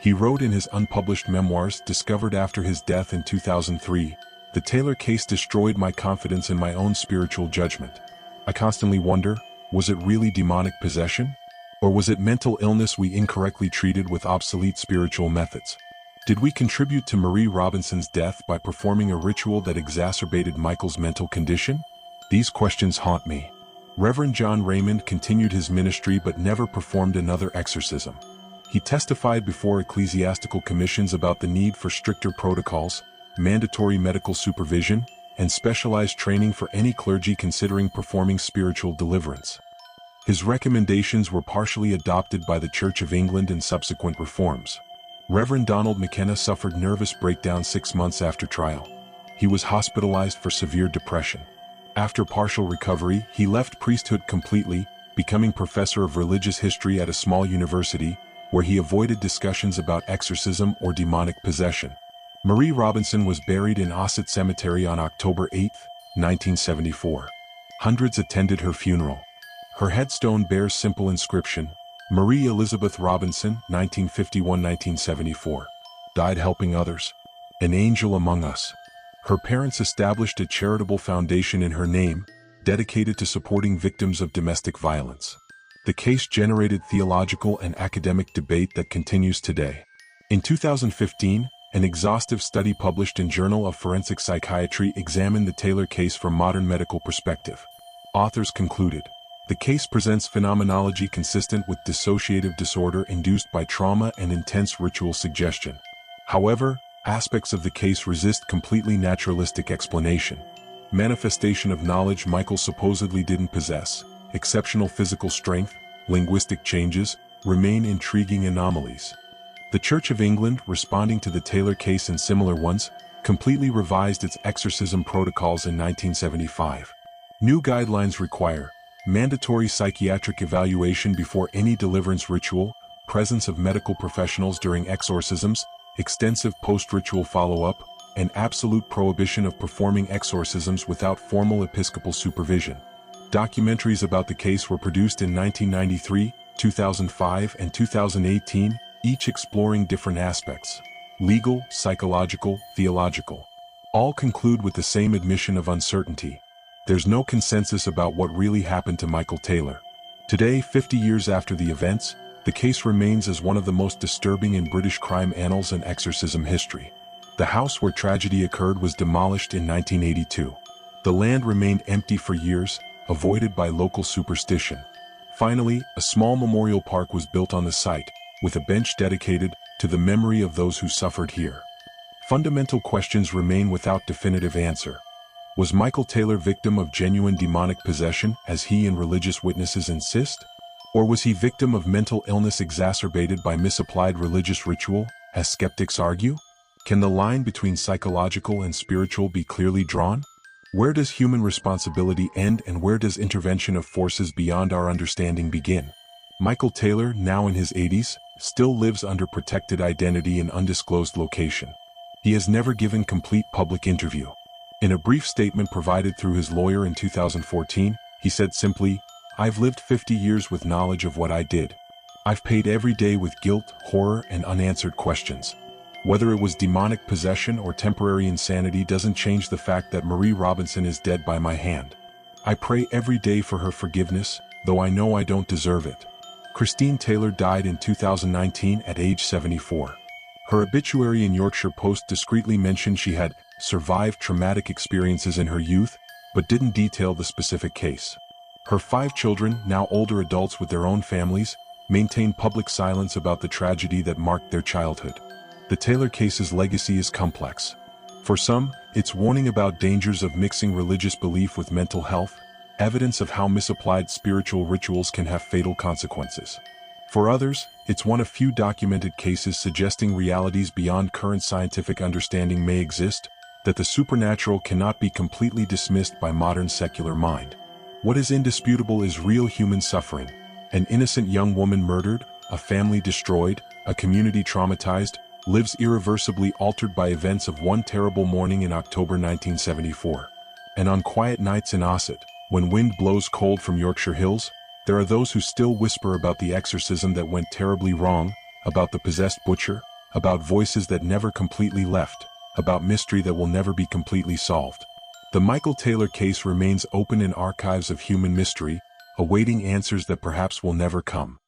He wrote in his unpublished memoirs, discovered after his death in 2003, "The Taylor case destroyed my confidence in my own spiritual judgment. I constantly wonder, was it really demonic possession? Or was it mental illness we incorrectly treated with obsolete spiritual methods? Did we contribute to Marie Robinson's death by performing a ritual that exacerbated Michael's mental condition? These questions haunt me." Reverend John Raymond continued his ministry but never performed another exorcism. He testified before ecclesiastical commissions about the need for stricter protocols, mandatory medical supervision, and specialized training for any clergy considering performing spiritual deliverance. His recommendations were partially adopted by the Church of England in subsequent reforms. Reverend Donald McKenna suffered nervous breakdown 6 months after trial. He was hospitalized for severe depression. After partial recovery, he left priesthood completely, becoming professor of religious history at a small university, where he avoided discussions about exorcism or demonic possession. Marie Robinson was buried in Ossett Cemetery on October 8, 1974. Hundreds attended her funeral. Her headstone bears simple inscription, Marie Elizabeth Robinson, 1951-1974. Died helping others. An angel among us. Her parents established a charitable foundation in her name, dedicated to supporting victims of domestic violence. The case generated theological and academic debate that continues today. In 2015, an exhaustive study published in Journal of Forensic Psychiatry examined the Taylor case from modern medical perspective. Authors concluded, the case presents phenomenology consistent with dissociative disorder induced by trauma and intense ritual suggestion. However, aspects of the case resist completely naturalistic explanation. Manifestation of knowledge Michael supposedly didn't possess, exceptional physical strength, linguistic changes, remain intriguing anomalies. The Church of England, responding to the Taylor case and similar ones, completely revised its exorcism protocols in 1975. New guidelines require mandatory psychiatric evaluation before any deliverance ritual, presence of medical professionals during exorcisms, extensive post-ritual follow-up, and absolute prohibition of performing exorcisms without formal episcopal supervision. Documentaries about the case were produced in 1993, 2005, and 2018, each exploring different aspects: legal, psychological, theological. All conclude with the same admission of uncertainty. There's no consensus about what really happened to Michael Taylor. Today, 50 years after the events, the case remains as one of the most disturbing in British crime annals and exorcism history. The house where tragedy occurred was demolished in 1982. The land remained empty for years, avoided by local superstition. Finally, a small memorial park was built on the site, with a bench dedicated to the memory of those who suffered here. Fundamental questions remain without definitive answer. Was Michael Taylor victim of genuine demonic possession, as he and religious witnesses insist? Or was he victim of mental illness exacerbated by misapplied religious ritual, as skeptics argue? Can the line between psychological and spiritual be clearly drawn? Where does human responsibility end and where does intervention of forces beyond our understanding begin? Michael Taylor, now in his 80s, still lives under protected identity in undisclosed location. He has never given complete public interview. In a brief statement provided through his lawyer in 2014, he said simply, "I've lived 50 years with knowledge of what I did. I've paid every day with guilt, horror, and unanswered questions. Whether it was demonic possession or temporary insanity doesn't change the fact that Marie Robinson is dead by my hand. I pray every day for her forgiveness, though I know I don't deserve it." Christine Taylor died in 2019 at age 74. Her obituary in Yorkshire Post discreetly mentioned she had survived traumatic experiences in her youth, but didn't detail the specific case. Her 5 children, now older adults with their own families, maintain public silence about the tragedy that marked their childhood. The Taylor case's legacy is complex. For some, it's warning about dangers of mixing religious belief with mental health, evidence of how misapplied spiritual rituals can have fatal consequences. For others, it's one of few documented cases suggesting realities beyond current scientific understanding may exist, that the supernatural cannot be completely dismissed by modern secular mind. What is indisputable is real human suffering: an innocent young woman murdered, a family destroyed, a community traumatized, lives irreversibly altered by events of one terrible morning in October 1974. And on quiet nights in Ossett, when wind blows cold from Yorkshire hills, there are those who still whisper about the exorcism that went terribly wrong, about the possessed butcher, about voices that never completely left, about mystery that will never be completely solved. The Michael Taylor case remains open in archives of human mystery, awaiting answers that perhaps will never come.